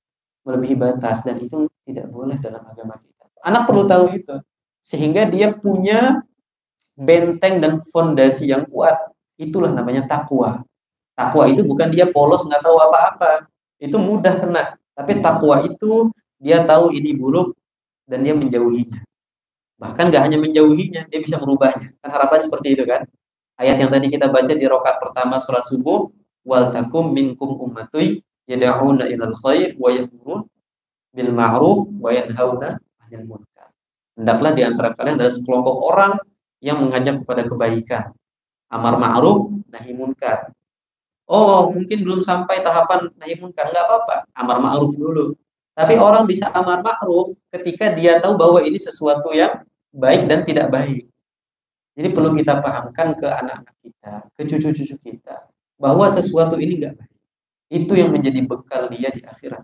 B: melebihi batas. Dan itu tidak boleh dalam agama kita. Anak perlu tahu itu. Sehingga dia punya benteng dan fondasi yang kuat. Itulah namanya takwa. Takwa itu bukan dia polos, nggak tahu apa-apa. Itu mudah kena. Tapi takwa itu dia tahu ini buruk dan dia menjauhinya. Bahkan nggak hanya menjauhinya, dia bisa merubahnya. Kan harapannya seperti itu kan. Ayat yang tadi kita baca di rakaat pertama surat subuh, wal takum minkum ummatuy yad'una ilal khair wa ya'murun bil ma'ruf wa yanhauna 'anil munkar. Hendaklah di antara kalian adalah sekelompok orang yang mengajak kepada kebaikan, amar ma'ruf, nahi munkar. Oh, mungkin belum sampai tahapan nahi munkar, nggak apa-apa, amar ma'ruf dulu. Tapi orang bisa amar ma'ruf ketika dia tahu bahwa ini sesuatu yang baik dan tidak baik. Jadi perlu kita pahamkan ke anak-anak kita, ke cucu-cucu kita, bahwa sesuatu ini nggak baik. Itu yang menjadi bekal dia di akhirat.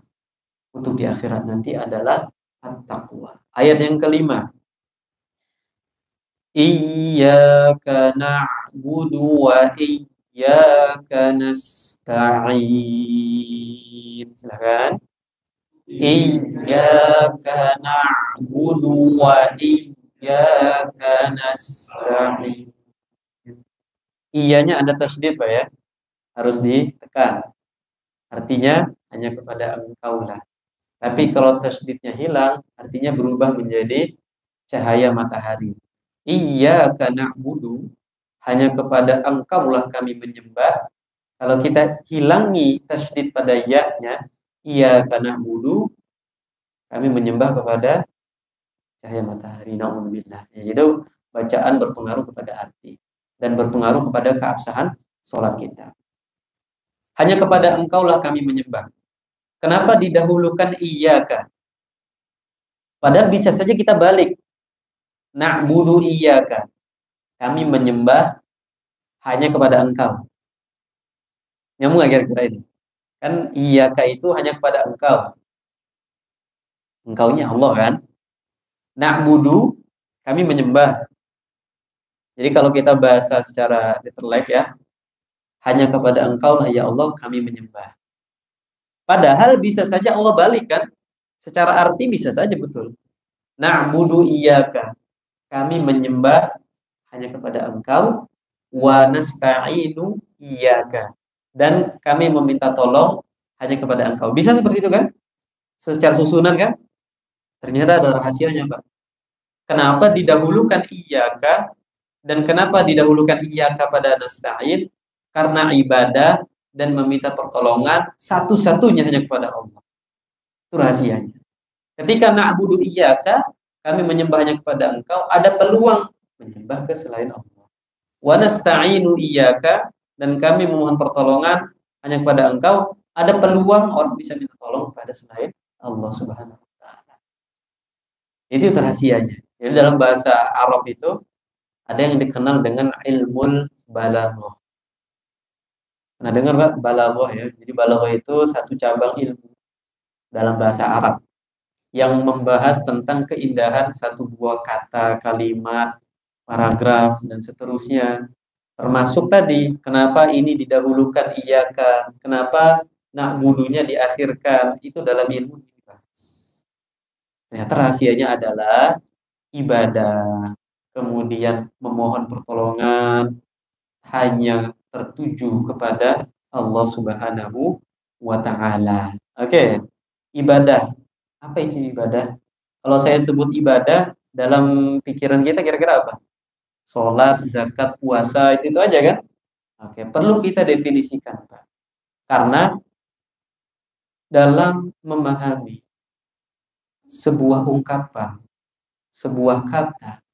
B: Untuk di akhirat nanti adalah at-taqwa. Ayat yang kelima. Iyyaka na'budu wa iyyaka nasta'in. Silakan. Iyyaka na'budu wa iyyaka nasta'in. Iyanya ada tasydid, Pak ya. Harus ditekan. Artinya hanya kepada Engkau lah. Tapi kalau tasydidnya hilang, artinya berubah menjadi cahaya matahari. Iyyaka na'budu, hanya kepada Engkau lah kami menyembah. Kalau kita hilangi tasydid pada ya-nya, iyyaka na'budu, kami menyembah kepada cahaya matahari. Na'udzubillah. Ya, itu bacaan berpengaruh kepada arti dan berpengaruh kepada keabsahan sholat kita. Hanya kepada Engkau lah kami menyembah. Kenapa didahulukan iyyaka? Padahal bisa saja kita balik. Na'budu iyyaka. Kami menyembah hanya kepada Engkau. Nyambung nggak kira-kira ini? Kan iyyaka itu hanya kepada Engkau. Engkaunya Allah kan? Na'budu, kami menyembah. Jadi kalau kita bahasa secara literal ya, hanya kepada Engkau lah ya Allah kami menyembah. Padahal bisa saja Allah balik kan? Secara arti bisa saja betul. Na'budu iyyaka. Kami menyembah hanya kepada Engkau. Wa nasta'inu iyyaka. Dan kami meminta tolong hanya kepada Engkau. Bisa seperti itu kan? Secara susunan kan? Ternyata ada rahasianya, Pak. Kenapa didahulukan iyyaka dan kenapa didahulukan iyyaka pada nasta'in? Karena ibadah dan meminta pertolongan satu-satunya hanya kepada Allah. Itu rahasianya. Ketika na'budu iyyaka, kami menyembahnya kepada Engkau, ada peluang menyembah ke selain Allah. Wa nasta'inu iyyaka, dan kami memohon pertolongan hanya kepada Engkau, ada peluang orang bisa minta tolong kepada selain Allah Subhanahu wa taala. Itu rahasianya. Jadi dalam bahasa Arab itu ada yang dikenal dengan ilmul balaghah. Pernah dengar Pak balaghah ya? Jadi balaghah itu satu cabang ilmu dalam bahasa Arab yang membahas tentang keindahan satu buah kata, kalimat, paragraf, dan seterusnya. Termasuk tadi, kenapa ini didahulukan iyyaka, kenapa na'budunya diakhirkan, itu dalam ilmu dibahas. Ternyata rahasianya adalah ibadah, kemudian memohon pertolongan, hanya tertuju kepada Allah Subhanahu wa ta'ala. Oke, ibadah. Apa isi ibadah? Kalau saya sebut ibadah, dalam pikiran kita kira-kira apa? Sholat, zakat, puasa, itu aja kan? Oke, perlu kita definisikan, Pak. Karena dalam memahami sebuah ungkapan, sebuah kata,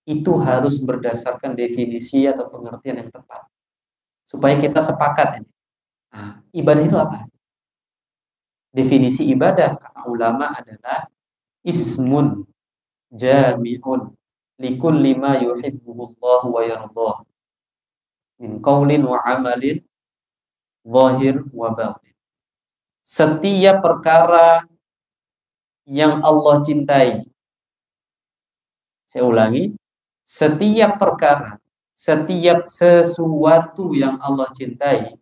B: itu harus berdasarkan definisi atau pengertian yang tepat. Supaya kita sepakat ini. Nah, ibadah itu apa? Definisi ibadah kata ulama adalah ismun jami'un likulli ma yuhibbuhullahu wa yardah min qaulin wa amalin zahir wa batin. Setiap perkara yang Allah cintai. Saya ulangi, setiap perkara, setiap sesuatu yang Allah cintai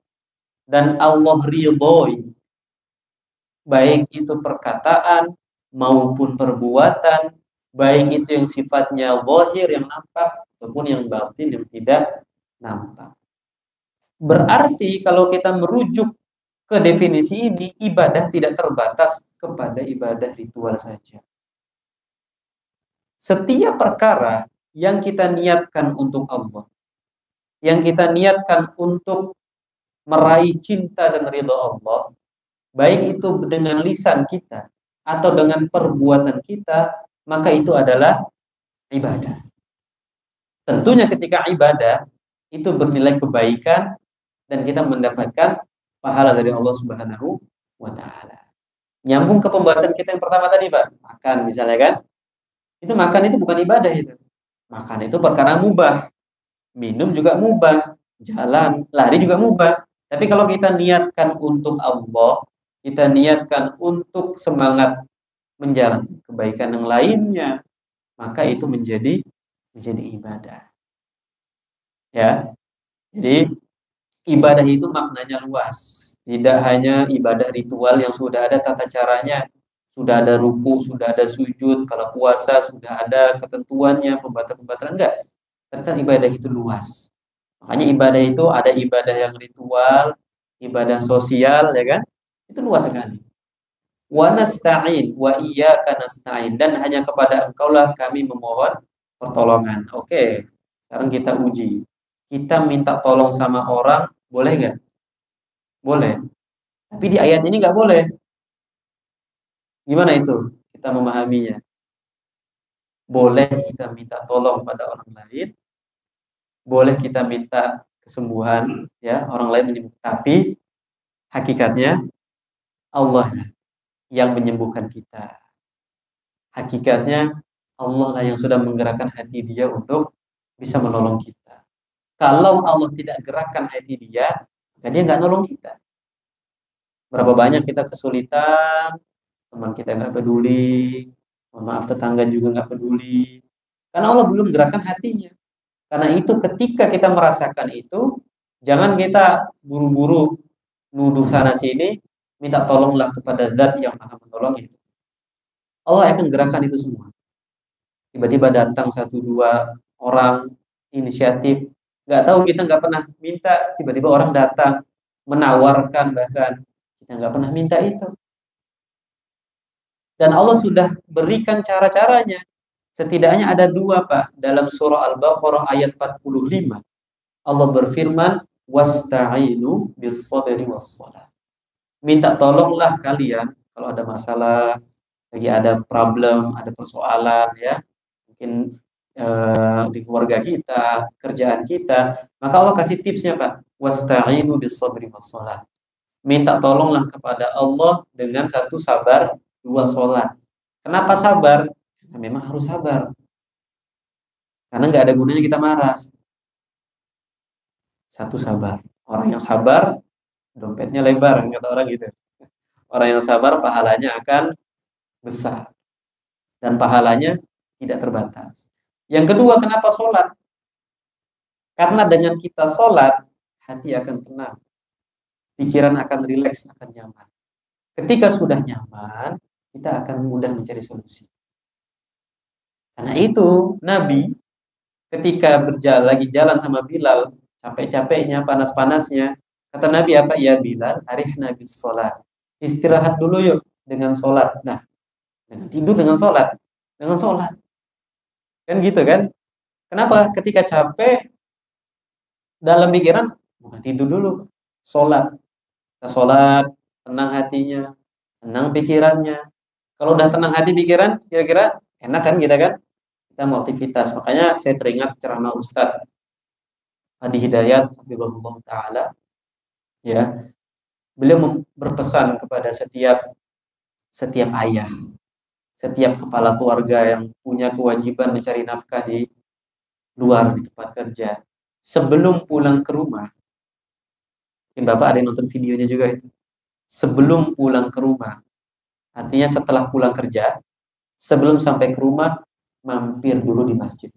B: dan Allah ridhoi, baik itu perkataan maupun perbuatan, baik itu yang sifatnya zahir yang nampak ataupun yang batin yang tidak nampak. Berarti kalau kita merujuk ke definisi ini, ibadah tidak terbatas kepada ibadah ritual saja. Setiap perkara yang kita niatkan untuk Allah, yang kita niatkan untuk meraih cinta dan ridha Allah, baik itu dengan lisan kita atau dengan perbuatan kita, maka itu adalah ibadah. Tentunya ketika ibadah itu bernilai kebaikan dan kita mendapatkan pahala dari Allah Subhanahu wa taala. Nyambung ke pembahasan kita yang pertama tadi, Pak. Makan misalnya kan? Itu makan itu bukan ibadah itu. Makan itu perkara mubah. Minum juga mubah. Jalan, lari juga mubah. Tapi kalau kita niatkan untuk Allah, kita niatkan untuk semangat menjalankan kebaikan yang lainnya, maka itu menjadi ibadah. Ya. Jadi ibadah itu maknanya luas. Tidak hanya ibadah ritual yang sudah ada tata caranya, sudah ada ruku, sudah ada sujud, kalau puasa sudah ada ketentuannya, pembatalan-pembatalan, enggak. Ternyata ibadah itu luas. Makanya ibadah itu ada ibadah yang ritual, ibadah sosial, ya kan? Itu luas sekali. Wa nasta'in wa iyyaka nasta'in, dan hanya kepada Engkaulah kami memohon pertolongan. Oke, sekarang kita uji. Kita minta tolong sama orang, boleh nggak? Boleh. Tapi di ayat ini nggak boleh. Gimana itu? Kita memahaminya. Boleh kita minta tolong pada orang lain, boleh kita minta kesembuhan, ya orang lain menyembuhkan. Tapi hakikatnya Allah yang menyembuhkan kita. Hakikatnya Allah lah yang sudah menggerakkan hati dia untuk bisa menolong kita. Kalau Allah tidak gerakkan hati dia, maka dia nggak nolong kita. Berapa banyak kita kesulitan, teman kita nggak peduli, mohon maaf tetangga juga nggak peduli, karena Allah belum gerakkan hatinya. Karena itu ketika kita merasakan itu, jangan kita buru-buru nuduh sana sini, minta tolonglah kepada zat yang maha menolong itu. Allah akan gerakan itu semua. Tiba-tiba datang satu dua orang inisiatif, nggak tahu, kita nggak pernah minta, tiba-tiba orang datang menawarkan, bahkan kita nggak pernah minta itu. Dan Allah sudah berikan cara-caranya. Setidaknya ada dua, Pak. Dalam surah Al-Baqarah ayat 45. Allah berfirman, wasta'inu bis-sabri was-shalah. Minta tolonglah kalian kalau ada masalah, lagi ada problem, ada persoalan, ya. Mungkin di keluarga kita, kerjaan kita, maka Allah kasih tipsnya, Pak. Wasta'inu bis-sabri was-shalah. Minta tolonglah kepada Allah dengan satu sabar, dua sholat. Kenapa sabar? Karena memang harus sabar. Karena nggak ada gunanya kita marah. Satu sabar. Orang yang sabar, dompetnya lebar, kata orang gitu. Orang yang sabar, pahalanya akan besar. Dan pahalanya tidak terbatas. Yang kedua, kenapa sholat? Karena dengan kita sholat, hati akan tenang. Pikiran akan rileks, akan nyaman. Ketika sudah nyaman, kita akan mudah mencari solusi. Karena itu, Nabi ketika lagi jalan sama Bilal, capek-capeknya, panas-panasnya, kata Nabi apa? Ya Bilal, arih Nabi sholat. Istirahat dulu yuk dengan sholat. Nah, dengan tidur dengan sholat. Dengan sholat. Kan gitu kan? Kenapa? Ketika capek, dalam pikiran, bukan tidur dulu. Sholat. Kita sholat, tenang hatinya, tenang pikirannya. Kalau udah tenang hati pikiran, kira-kira enak kan kita kan? Kita mau aktivitas. Makanya saya teringat ceramah Ustadz Hadi Hidayat hafizahullah taala, ya. Beliau berpesan kepada setiap ayah, setiap kepala keluarga yang punya kewajiban mencari nafkah di luar, di tempat kerja, sebelum pulang ke rumah. Mungkin Bapak ada yang nonton videonya juga itu. Sebelum pulang ke rumah, artinya setelah pulang kerja, sebelum sampai ke rumah, mampir dulu di masjid,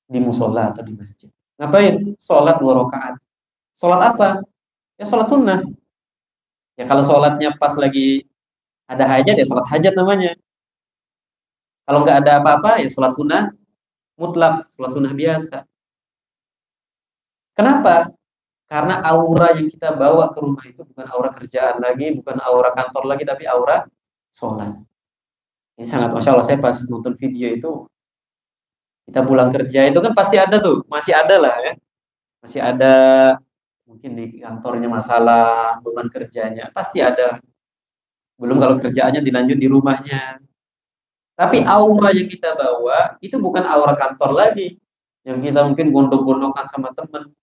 B: di musola atau di masjid. Ngapain? Sholat 2 rakaat. Sholat apa? Ya sholat sunnah. Ya kalau sholatnya pas lagi ada hajat, ya sholat hajat namanya. Kalau nggak ada apa-apa, ya sholat sunnah mutlak, sholat sunnah biasa. Kenapa? Karena aura yang kita bawa ke rumah itu bukan aura kerjaan lagi, bukan aura kantor lagi, tapi aura sholat. Ini sangat, Masya Allah, saya pas nonton video itu, kita pulang kerja itu kan pasti ada tuh, masih ada lah ya. Masih ada, mungkin di kantornya masalah, beban kerjanya, pasti ada. Belum kalau kerjaannya dilanjut di rumahnya. Tapi aura yang kita bawa, itu bukan aura kantor lagi. Yang kita mungkin gondok-gondokan sama teman.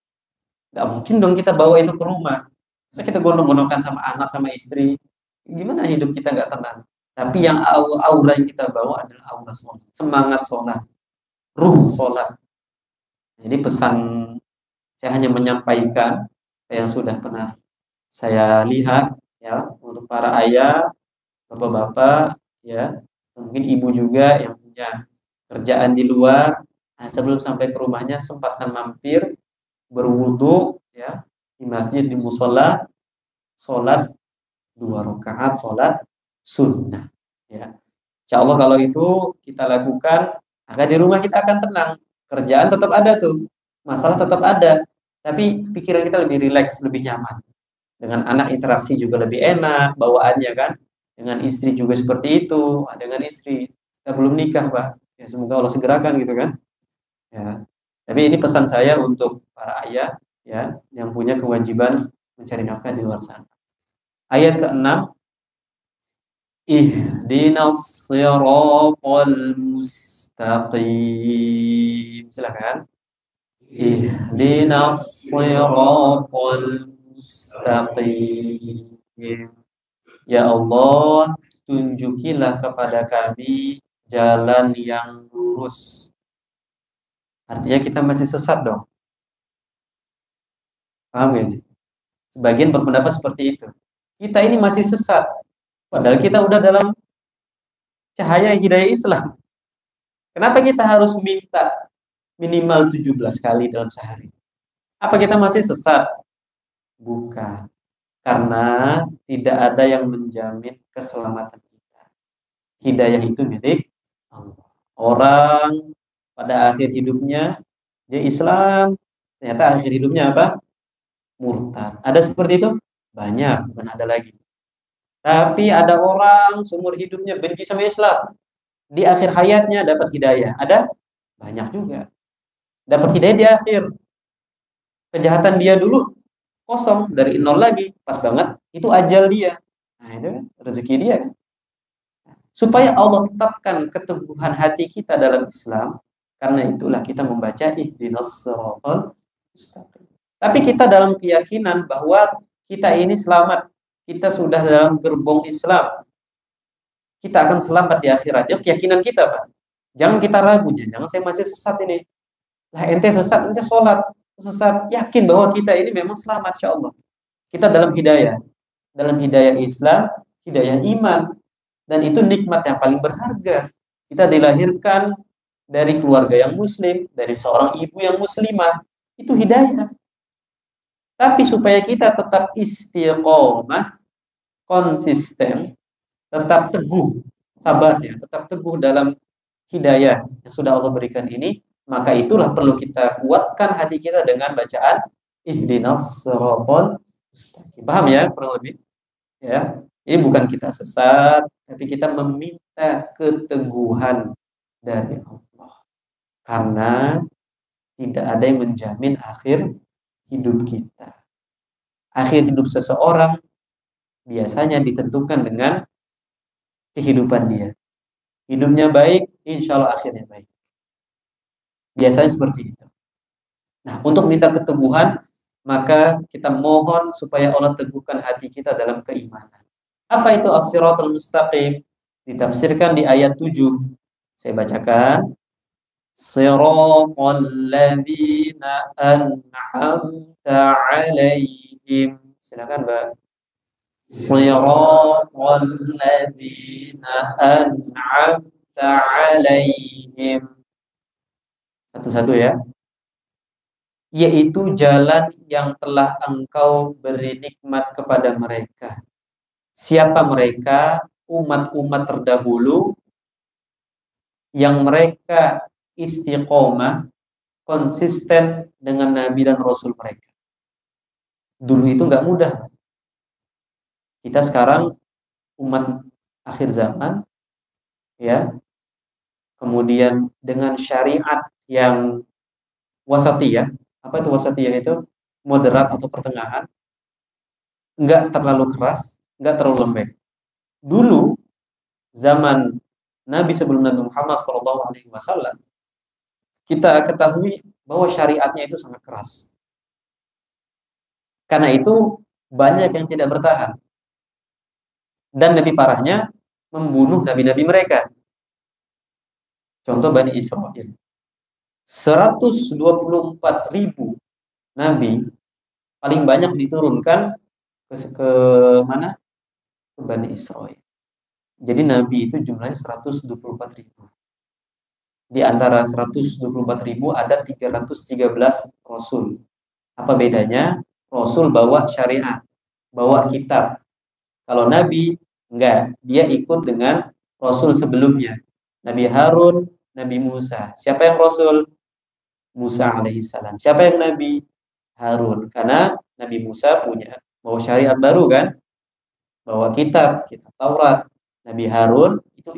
B: Nggak mungkin dong kita bawa itu ke rumah. Masa kita gondok-gondokan sama anak, sama istri. Gimana hidup kita nggak tenang? Tapi yang aura yang kita bawa adalah aura sholat. Semangat sholat. Ruh sholat. Jadi pesan, saya hanya menyampaikan yang sudah pernah saya lihat, ya, untuk para ayah, bapak-bapak, ya, mungkin ibu juga yang punya kerjaan di luar. Nah, sebelum sampai ke rumahnya, sempatkan mampir, berwudu, ya, di masjid, di musola, sholat 2 rakaat, sholat sunnah. Ya. Insya Allah kalau itu kita lakukan, maka di rumah kita akan tenang. Kerjaan tetap ada tuh, masalah tetap ada, tapi pikiran kita lebih rileks, lebih nyaman. Dengan anak interaksi juga lebih enak bawaannya kan. Dengan istri juga seperti itu. Dengan istri kita belum nikah, Pak. Ya semoga Allah segerakan gitu kan. Ya. Tapi ini pesan saya untuk para ayah ya yang punya kewajiban mencari nafkah di luar sana. Ayat ke-6, ihdinas siratal mustaqim. Silakan. Ihdinas siratal mustaqim. Ya Allah, tunjukilah kepada kami jalan yang lurus. Artinya kita masih sesat dong. Paham ya? Sebagian berpendapat seperti itu. Kita ini masih sesat. Padahal kita udah dalam cahaya hidayah Islam. Kenapa kita harus minta minimal 17 kali dalam sehari? Apa kita masih sesat? Bukan. Karena tidak ada yang menjamin keselamatan kita. Hidayah itu milik Allah. Orang pada akhir hidupnya dia Islam, ternyata akhir hidupnya apa? Murtad. Ada seperti itu? Banyak, bukan ada lagi. Tapi ada orang seumur hidupnya benci sama Islam. Di akhir hayatnya dapat hidayah. Ada? Banyak juga. Dapat hidayah di akhir. Kejahatan dia dulu kosong, dari nol lagi. Pas banget, itu ajal dia. Nah itu kan rezeki dia. Supaya Allah tetapkan keteguhan hati kita dalam Islam. Karena itulah kita membaca ihdinas siratal mustaqim. Tapi kita dalam keyakinan bahwa kita ini selamat. Kita sudah dalam gerbong Islam. Kita akan selamat di akhirat. Itu keyakinan kita, Pak. Jangan kita ragu. Jangan saya masih sesat ini. Lah ente sesat, ente sholat. Sesat. Yakin bahwa kita ini memang selamat, insya Allah. Kita dalam hidayah. Dalam hidayah Islam, hidayah iman. Dan itu nikmat yang paling berharga. Kita dilahirkan dari keluarga yang muslim, dari seorang ibu yang muslimah. Itu hidayah. Tapi supaya kita tetap istiqomah, konsisten, tetap teguh, sabat ya, tetap teguh dalam hidayah yang sudah Allah berikan ini, maka itulah perlu kita kuatkan hati kita dengan bacaan ihdinas siratal mustaqim. Paham ya kurang lebih? Ya. Ini bukan kita sesat, tapi kita meminta keteguhan dari Allah. Karena tidak ada yang menjamin akhir hidup kita. Akhir hidup seseorang biasanya ditentukan dengan kehidupan dia. Hidupnya baik, insya Allah akhirnya baik. Biasanya seperti itu. Nah, untuk minta keteguhan, maka kita mohon supaya Allah teguhkan hati kita dalam keimanan. Apa itu as-siratal mustaqim? Ditafsirkan di ayat 7. Saya bacakan. Siratal ladzina an'amta 'alaihim. Silakan, Mbak. Siratal ladzina an'amta 'alaihim. Satu-satu ya. Yaitu jalan yang telah engkau beri nikmat kepada mereka. Siapa mereka? Umat-umat terdahulu yang mereka istiqomah, konsisten dengan Nabi dan Rasul mereka. Dulu itu nggak mudah. Kita sekarang umat akhir zaman, ya, kemudian dengan syariat yang wasatiyah. Apa itu wasatiyah itu? Moderat atau pertengahan, nggak terlalu keras, nggak terlalu lembek. Dulu zaman Nabi sebelum Nabi Muhammad SAW, kita ketahui bahwa syariatnya itu sangat keras. Karena itu banyak yang tidak bertahan. Dan lebih parahnya membunuh nabi-nabi mereka. Contoh Bani Israel. 124.000 nabi paling banyak diturunkan ke mana? Ke Bani Israel. Jadi nabi itu jumlahnya 124.000. Di antara 124.000 ada 313 rasul. Apa bedanya? Rasul bawa syariat, bawa kitab. Kalau Nabi enggak, dia ikut dengan Rasul sebelumnya. Nabi Harun, Nabi Musa. Siapa yang Rasul? Musa alaihissalam. Siapa yang Nabi? Harun. Karena Nabi Musa punya bawa syariat baru kan? Bawa kitab Taurat. Nabi Harun itu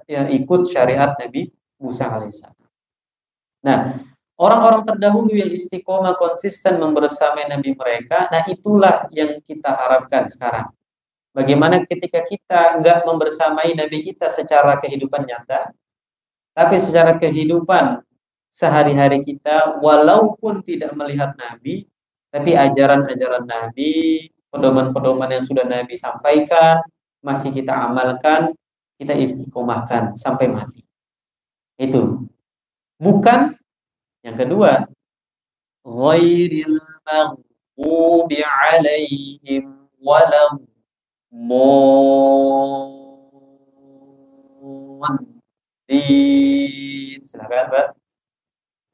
B: ikut syariat Nabi Musa alaihissalam. Nah, orang-orang terdahulu yang istiqomah konsisten membersamai Nabi mereka, nah itulah yang kita harapkan sekarang. Bagaimana ketika kita nggak membersamai Nabi kita secara kehidupan nyata, tapi secara kehidupan sehari-hari kita, walaupun tidak melihat Nabi, tapi ajaran-ajaran Nabi, pedoman-pedoman yang sudah Nabi sampaikan, masih kita amalkan, kita istiqomahkan sampai mati. Itu. Bukan yang kedua, ghairil maghdubi alaihim walam muwaddin. Silakan, Pak.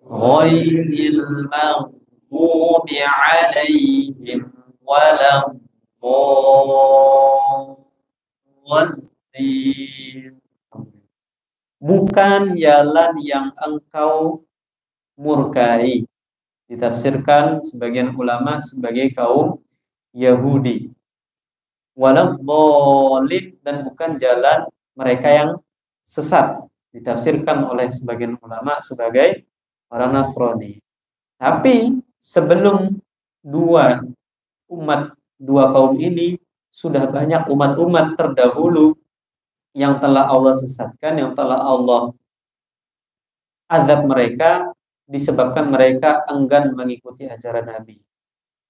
B: Ghairil maghdubi alaihim walam muwaddin. Bukan jalan yang engkau murkai. Ditafsirkan sebagian ulama sebagai kaum Yahudi. Waladhdallin, dan bukan jalan mereka yang sesat. Ditafsirkan oleh sebagian ulama sebagai orang Nasrani. Tapi sebelum dua kaum ini, sudah banyak umat-umat terdahulu yang telah Allah sesatkan, yang telah Allah azab mereka disebabkan mereka enggan mengikuti ajaran Nabi.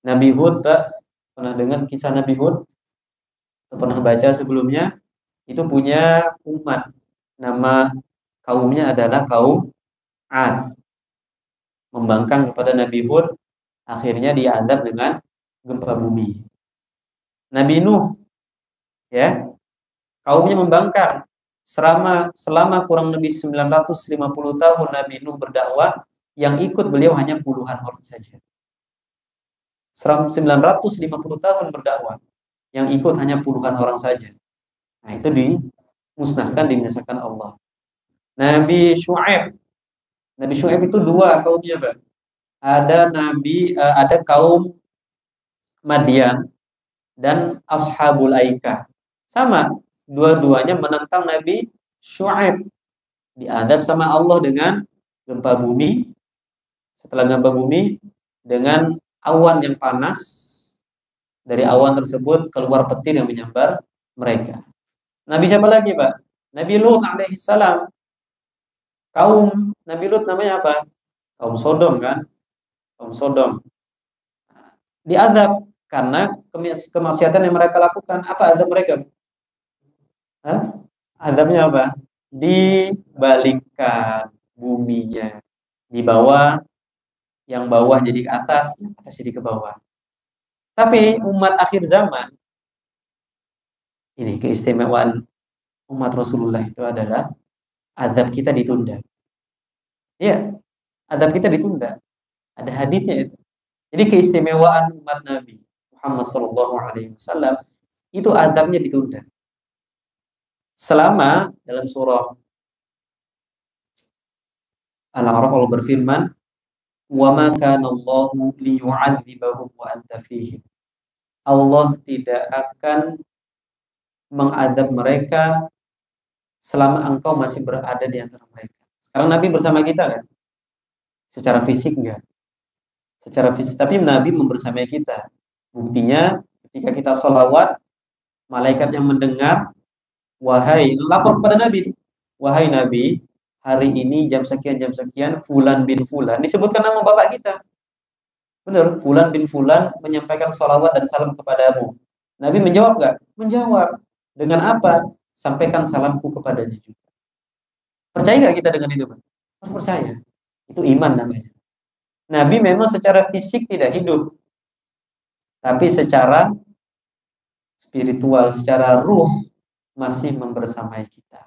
B: Nabi Hud, Pak, pernah dengar kisah Nabi Hud? Pernah baca sebelumnya? Itu punya umat. Nama kaumnya adalah kaum Ad. Membangkang kepada Nabi Hud, akhirnya diadab dengan gempa bumi. Nabi Nuh, ya, kaumnya membangkang. Selama kurang lebih 950 tahun Nabi Nuh berdakwah, yang ikut beliau hanya puluhan orang saja. 950 tahun berdakwah, yang ikut hanya puluhan orang saja. Nah, itu dimusnahkan, dibinasakan Allah. Nabi Syuaib itu dua kaumnya, Pak. Ada kaum Madian dan Ashabul Aikah. Sama, dua-duanya menentang Nabi Syuaib. Diadab sama Allah dengan gempa bumi. Setelah gempa bumi, dengan awan yang panas. Dari awan tersebut keluar petir yang menyambar mereka. Nabi siapa lagi, Pak? Nabi Lut alaihissalam. Kaum Nabi Lut namanya apa? Kaum Sodom, kan? Kaum Sodom. Diadab karena kemaksiatan yang mereka lakukan. Apa adab mereka? Adabnya apa? Dibalikkan buminya. Di bawah, yang bawah jadi ke atas, yang atas jadi ke bawah. Tapi umat akhir zaman, ini keistimewaan umat Rasulullah itu adalah azab kita ditunda. Iya, azab kita ditunda. Ada hadisnya itu. Jadi keistimewaan umat Nabi Muhammad SAW itu azabnya ditunda. Selama dalam surah Al-A'raf Allah berfirman, "Wa ma kana Allahu liyu'adzibahum wa anta fihim." Allah tidak akan mengadab mereka selama engkau masih berada di antara mereka. Sekarang Nabi bersama kita, kan? Secara fisik enggak. Secara fisik, tapi Nabi membersamai kita. Buktinya ketika kita sholawat, malaikat yang mendengar, lapor kepada Nabi, wahai Nabi, hari ini jam sekian Fulan bin Fulan, disebutkan nama bapak kita. Benar, Fulan bin Fulan menyampaikan sholawat dan salam kepadamu. Nabi menjawab enggak? Menjawab. Dengan apa? Sampaikan salamku kepadanya juga. Percaya nggak kita dengan itu, Pak? Harus percaya. Itu iman namanya. Nabi memang secara fisik tidak hidup, tapi secara spiritual, secara ruh masih membersamai kita.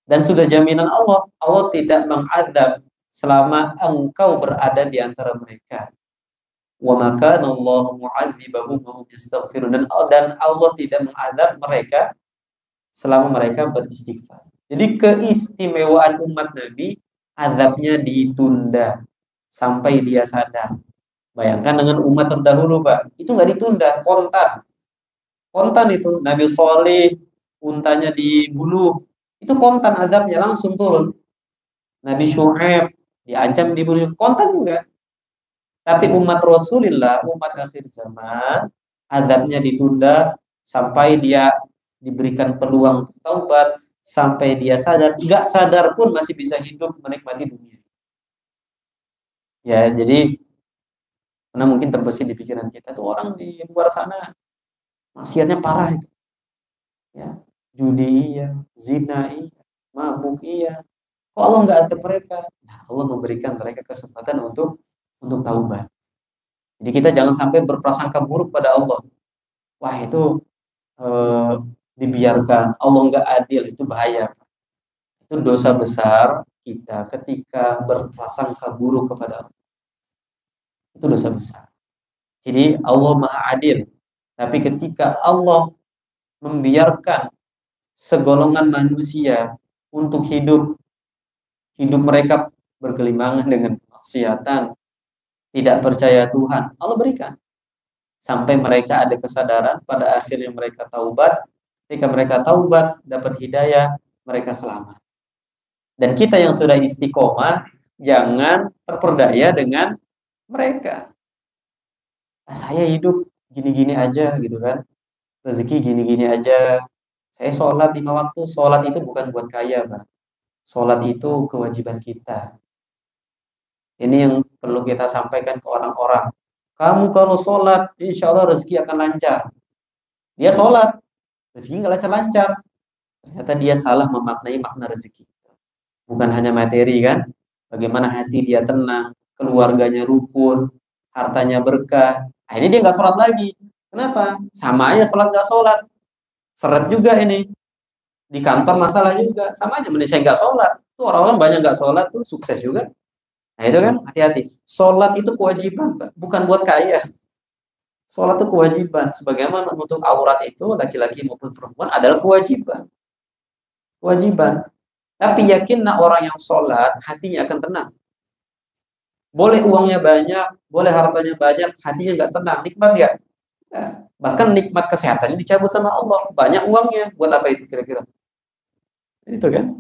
B: Dan sudah jaminan Allah, Allah tidak mengadab selama engkau berada di antara mereka. wa ma kana Allahu mu'adzibahum wa hum yastaghfirun, dan Allah tidak mengadab mereka selama mereka beristighfar. Jadi keistimewaan umat Nabi, azabnya ditunda sampai dia sadar. Bayangkan dengan umat terdahulu, Pak, itu nggak ditunda, kontan itu. Nabi Soleh, untanya dibunuh, itu kontan azabnya langsung turun. Nabi Syuaib diancam dibunuh, kontan juga. Tapi umat Rasulullah, umat akhir zaman, azabnya ditunda sampai dia diberikan peluang untuk taubat, sampai dia sadar. Nggak sadar pun masih bisa hidup menikmati dunia. Ya, jadi karena mungkin terbesit di pikiran kita tuh orang di luar sana maksiatnya parah itu. Ya, judi iya, zina iya, mabuk iya. Kok Allah nggak azab mereka? Nah, Allah memberikan mereka kesempatan untuk taubat. Jadi kita jangan sampai berprasangka buruk pada Allah. Wah, itu dibiarkan, Allah nggak adil, itu bahaya. Itu dosa besar kita ketika berprasangka buruk kepada Allah. Itu dosa besar. Jadi Allah Maha Adil. Tapi ketika Allah membiarkan segolongan manusia untuk hidup mereka bergelimbangan dengan kemaksiatan, tidak percaya Tuhan, Allah berikan sampai mereka ada kesadaran, pada akhirnya mereka taubat. Ketika mereka taubat, dapat hidayah, mereka selamat. Dan kita yang sudah istiqomah, jangan terperdaya dengan mereka. Nah, saya hidup gini-gini aja gitu kan, rezeki gini-gini aja. Saya sholat 5 waktu. Sholat itu bukan buat kaya, Pak. Sholat itu kewajiban kita. Ini yang perlu kita sampaikan ke orang-orang. Kamu kalau sholat, insya Allah rezeki akan lancar. Dia sholat, rezeki nggak lancar-lancar. Ternyata dia salah memaknai makna rezeki. Bukan hanya materi kan, bagaimana hati dia tenang, keluarganya rukun, hartanya berkah. Akhirnya dia nggak sholat lagi. Kenapa? Sama aja sholat nggak sholat. Seret juga ini. Di kantor masalah juga. Sama aja, mending saya nggak sholat. Tuh orang-orang banyak nggak sholat tuh sukses juga. Nah itu kan, hati-hati. Sholat itu kewajiban, Pak. Bukan buat kaya. Sholat itu kewajiban. Sebagaimana menutup aurat itu, laki-laki maupun perempuan adalah kewajiban. Kewajiban. Tapi yakinlah orang yang sholat, hatinya akan tenang. Boleh uangnya banyak, boleh hartanya banyak, hatinya nggak tenang. Nikmat nggak? Nah, bahkan nikmat kesehatannya dicabut sama Allah. Banyak uangnya. Buat apa itu kira-kira? Itu kan?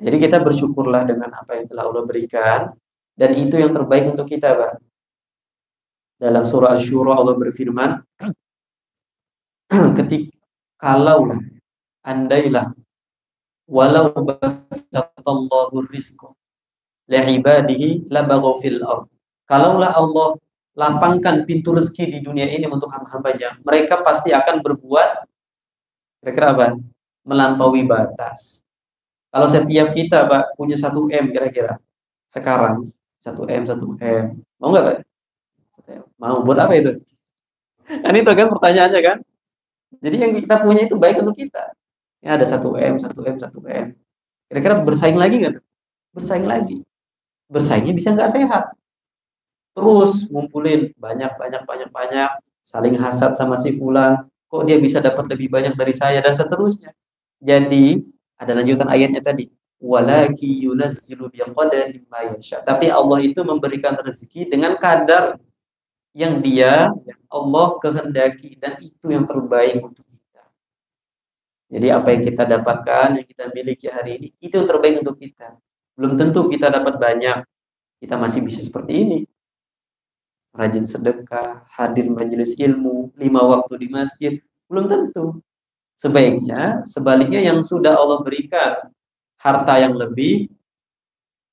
B: Jadi kita bersyukurlah dengan apa yang telah Allah berikan. Dan itu yang terbaik untuk kita, Pak. Dalam surah Asy-Syura Allah berfirman, kalaulah, andailah, walau basatallahu rizqa li'ibadihi labaghaw fil ardh. Kalaulah Allah lapangkan pintu rezeki di dunia ini untuk hamba-hambanya, mereka pasti akan berbuat kira-kira apa? Melampaui batas. Kalau setiap kita, Pak, punya 1 M kira-kira sekarang, 1 M, mau nggak, Pak? Mau. Buat apa itu? Kan itu kan pertanyaannya kan. Jadi yang kita punya itu baik untuk kita. Ya ada 1 M. Kira-kira bersaing lagi nggak tuh? Bersaing lagi. Bersaingnya bisa nggak sehat. Terus ngumpulin banyak, saling hasad sama si fulan. Kok dia bisa dapat lebih banyak dari saya, dan seterusnya. Jadi ada lanjutan ayatnya tadi. Walaki yunazzilu biqadari ma yasha. Tapi Allah itu memberikan rezeki dengan kadar yang Allah kehendaki, dan itu yang terbaik untuk kita. Jadi apa yang kita dapatkan, yang kita miliki hari ini, itu yang terbaik untuk kita. Belum tentu kita dapat banyak, kita masih bisa seperti ini. Rajin sedekah, hadir majelis ilmu, 5 waktu di masjid, belum tentu. Sebaliknya yang sudah Allah berikan harta yang lebih,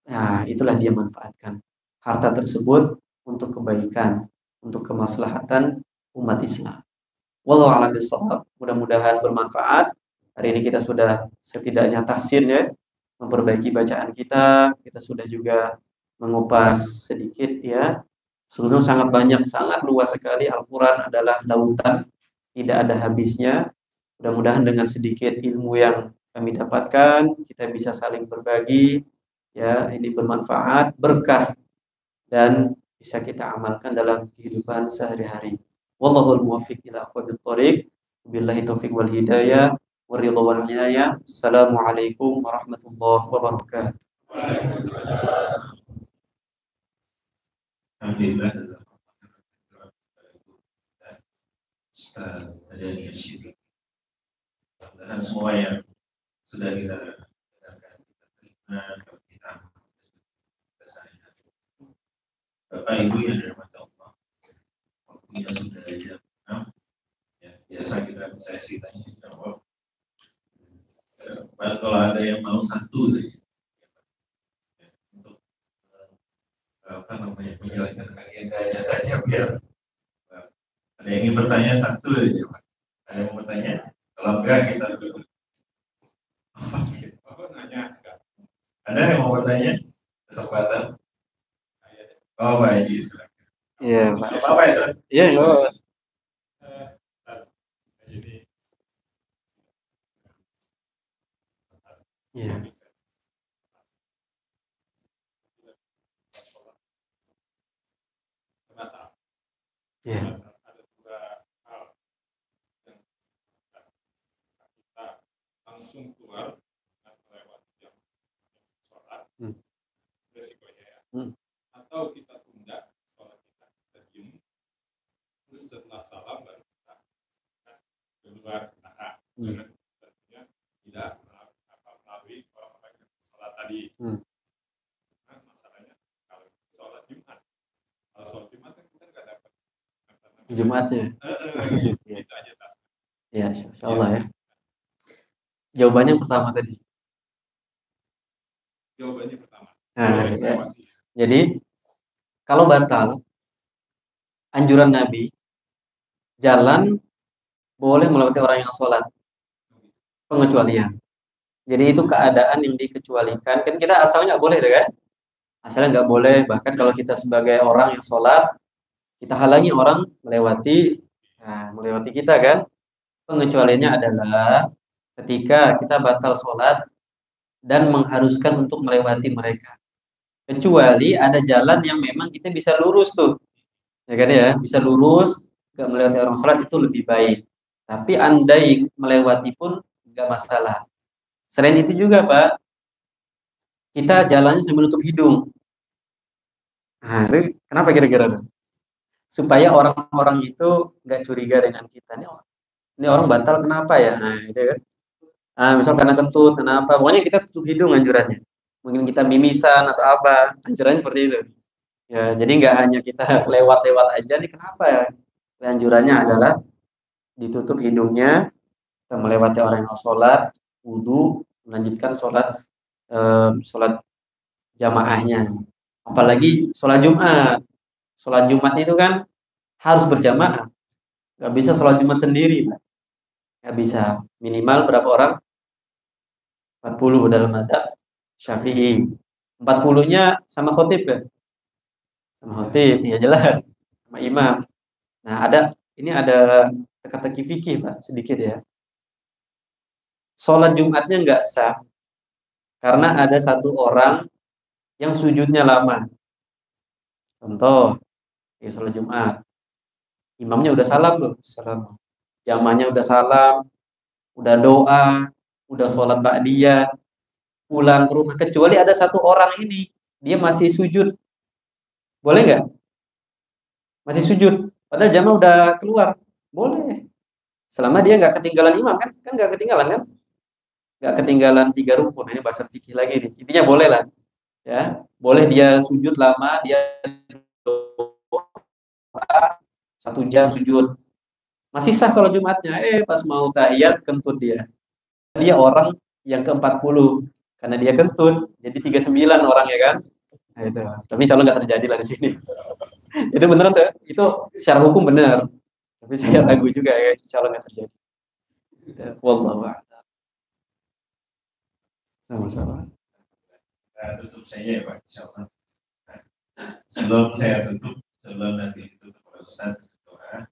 B: nah itulah dia manfaatkan harta tersebut untuk kebaikan, untuk kemaslahatan umat Islam. Wallahu a'lam bishawab. Mudah-mudahan bermanfaat. Hari ini kita sudah setidaknya tahsin ya, memperbaiki bacaan kita. Kita sudah juga mengupas sedikit ya. Sebenarnya sangat banyak, sangat luas sekali. Al-Quran adalah lautan, tidak ada habisnya. Mudah-mudahan dengan sedikit ilmu yang kami dapatkan, kita bisa saling berbagi. Ya, ini bermanfaat, berkah, dan bisa kita amalkan dalam kehidupan sehari-hari. Wallahul muwaffiq ila aqwamit thoriq. Billahi taufiq wal hidayah. Waridha wal inayah. Assalamualaikum warahmatullahi wabarakatuh.
A: Alhamdulillah, adanya syirik. Dan semua yang sudah kita dengarkan, kita terima, kita Bapak Ibu yang dirahmati Allah, waktunya sudah jam 6. Ya, biasa kita sesi tanya jawab. Kalau ada yang mau satu saja, untuk apa namanya menjalankan agendanya saja, biar ada yang ingin bertanya satu saja, Pak. Ada yang mau bertanya? Kalau enggak kita tutup. Ada yang mau bertanya? Kesempatan? Oh, Pak Haji, silakan.
B: Iya, Pak.
A: Apa ya, Pak?
B: Iya, enggak. Iya. Iya.
C: Ada dua hal yang kita langsung keluar melewati jam sholat, resikonya ya. Atau kita tunda sholat kita diem, terus setelah salam baru kita keluar nah, tentunya tidak melalui orang-orang yang sholat tadi. Nah, masalahnya kalau sholat Jumat, kalau sholat Jumat kan kita nggak dapat
B: Jumatnya.
C: itu aja tak.
B: Ya, insyaallah ya. Jawabannya yang pertama tadi.
C: Jawabannya pertama.
B: Nah, ya. Jadi kalau batal anjuran Nabi, jalan boleh melewati orang yang sholat, pengecualian. Jadi itu keadaan yang dikecualikan. Kan kita asalnya nggak boleh, kan? Asalnya nggak boleh. Bahkan kalau kita sebagai orang yang sholat, kita halangi orang melewati kita, kan? Pengecualiannya adalah ketika kita batal sholat dan mengharuskan untuk melewati mereka. Kecuali ada jalan yang memang kita bisa lurus tuh, ya kan ya, bisa lurus, nggak melewati orang sholat itu lebih baik. Tapi andai melewati pun nggak masalah. Selain itu juga Pak, kita jalannya sambil nutup hidung. Nah, itu kenapa kira-kira? Supaya orang-orang itu nggak curiga dengan kita. Ini orang batal kenapa ya? Nah, itu kan. Misal karena kentut, kenapa? Pokoknya kita tutup hidung anjurannya. Mungkin kita mimisan atau apa, anjurannya seperti itu. Ya, jadi nggak hanya kita lewat-lewat aja nih, kenapa ya? Anjurannya adalah ditutup hidungnya, kita melewati orang yang sholat, wudhu, melanjutkan sholat jamaahnya. Apalagi sholat Jumat. Sholat Jumat itu kan harus berjamaah. Nggak bisa sholat Jumat sendiri, Pak. Nggak bisa. Minimal berapa orang? 40 dalam madzhab Syafi'i. 40-nya sama khotib ya? Sama khotib, ya jelas. Sama imam. Nah, ini ada teka-teki fikih, Pak, sedikit ya. Sholat Jumatnya nggak sah karena ada satu orang yang sujudnya lama. Contoh, di sholat Jumat, imamnya udah salam tuh, salam. Jamaahnya udah salam, udah doa, udah sholat ba'diyah, pulang ke rumah. Kecuali ada satu orang ini, dia masih sujud. Boleh nggak? Masih sujud. Padahal jamaah udah keluar. Boleh. Selama dia nggak ketinggalan imam, kan nggak ketinggalan kan? Nggak ketinggalan 3 rukun. Ini bahasa fikih lagi nih. Intinya boleh lah. Ya, boleh dia sujud lama, dia doa 1 jam sujud. Masih sah sholat Jumatnya. Pas mau tahiyat kentut dia. Dia orang yang ke-40 karena dia kentut, jadi 39 orang ya kan. Nah, itu. Tapi insya Allah nggak terjadi lah di sini. Itu beneran tuh. Itu secara hukum benar. Tapi saya ragu juga ya, insya Allah nggak terjadi. Wallahu a'lam. Sama-sama.
A: Tutup saja ya Pak, insya Allah. Sebelum saya tutup, sebelum nanti ditutup oleh Ustaz doa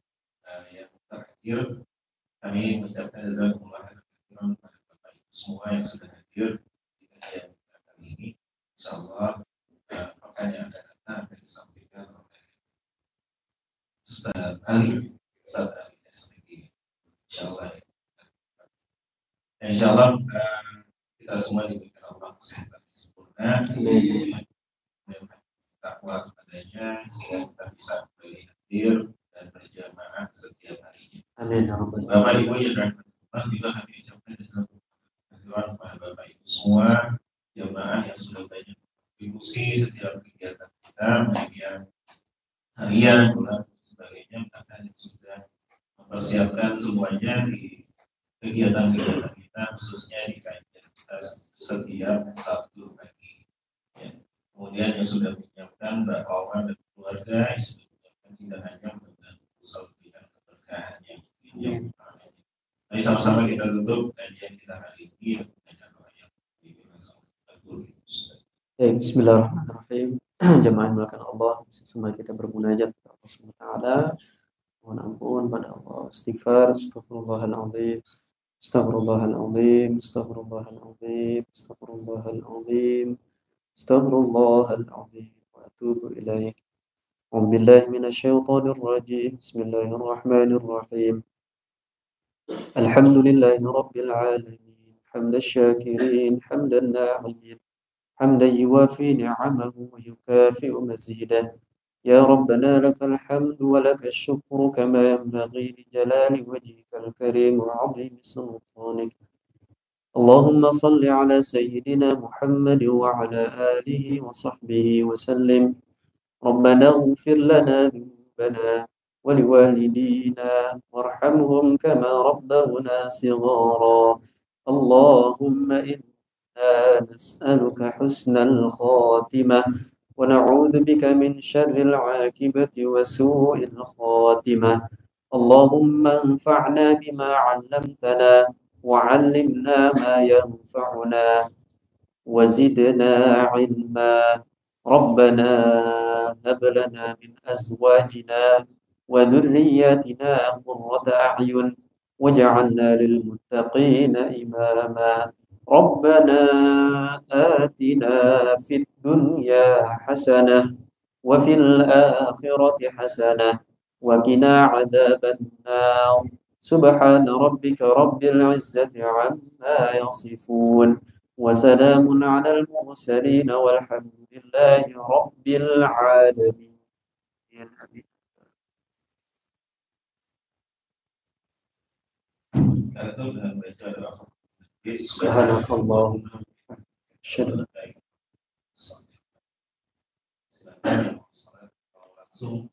A: yang terakhir, kami mengucapkan jazakumullah khairan kepada Bapak Ibu semua yang sudah hadir di kajian kali ini. Insya Allah pekan yang akan datang akan disampaikan oleh ahli, Ustaz ahlinya sendiri. Insyaallah. Insyaallah kita semua diberikan Allah kesehatan yang sempurna, takwa kepadanya sehingga kita bisa kembali hadir dan berjamaah setiap harinya.
B: Amin.
A: Bapak Ibu yang rahmatullah juga kami ucapkan kehadiran kepada Bapak Ibu semua jamaah yang sudah banyak kontribusi setiap kegiatan kita, baik yang harian, bulan, dan sebagainya, bahkan yang sudah mempersiapkan semuanya di kegiatan-kegiatan kita, khususnya di kajian kita setiap Sabtu pagi. Ya. Kemudian yang sudah menyiapkan Mbak Wawan dan keluarga, yang sudah menyiapkan tidak hanya membantu saudara keberkahan yang ini. Mari sama-sama kita tutup kajian kita hari ini dengan doa yang
B: Bismillahirrahmanirrahim. Jemaah melakukan Allah, semua kita bermunajat kepada Allah Subhanahu wa taala. Mohon ampun pada Allah. Istighfar, astagfirullahaladzim. Astagfirullahaladzim, astagfirullahaladzim, astagfirullahaladzim, astagfirullahaladzim, wa atubu ilaih. A'udzu billahi minasyaitonir rajim. Bismillahirrahmanirrahim. Alhamdulillahi rabbil alamin. Hamdash syakirin, hamdan na'imin. حمدا يوافي نعمه ويكافئ مزيدا. يا ربنا لك الحمد ولك الشكر كما ينبغي لجلال وجهك الكريم وعظيم سلطانك. اللهم صل على سيدنا محمد وعلى آله وصحبه وسلم. ربنا اغفر لنا ذنوبنا ولوالدينا وارحمهم كما ربونا صغارا. اللهم نسألك حسن الخاتمة ونعوذ بك من شر العاقبة وسوء الخاتمة. اللهم انفعنا بما علمتنا وعلمنا ما ينفعنا وزدنا علما. ربنا هب لنا من أزواجنا وذرياتنا قرة أعين واجعلنا للمتقين إماما. ربنا آتنا في الدنيا حسنة وفي الآخرة حسنة وقنا عذاب النار. سبحان ربك رب العزة عما يصفون وسلام على المرسلين والحمد لله رب العالمين. Subhanallah.
A: Silakan langsung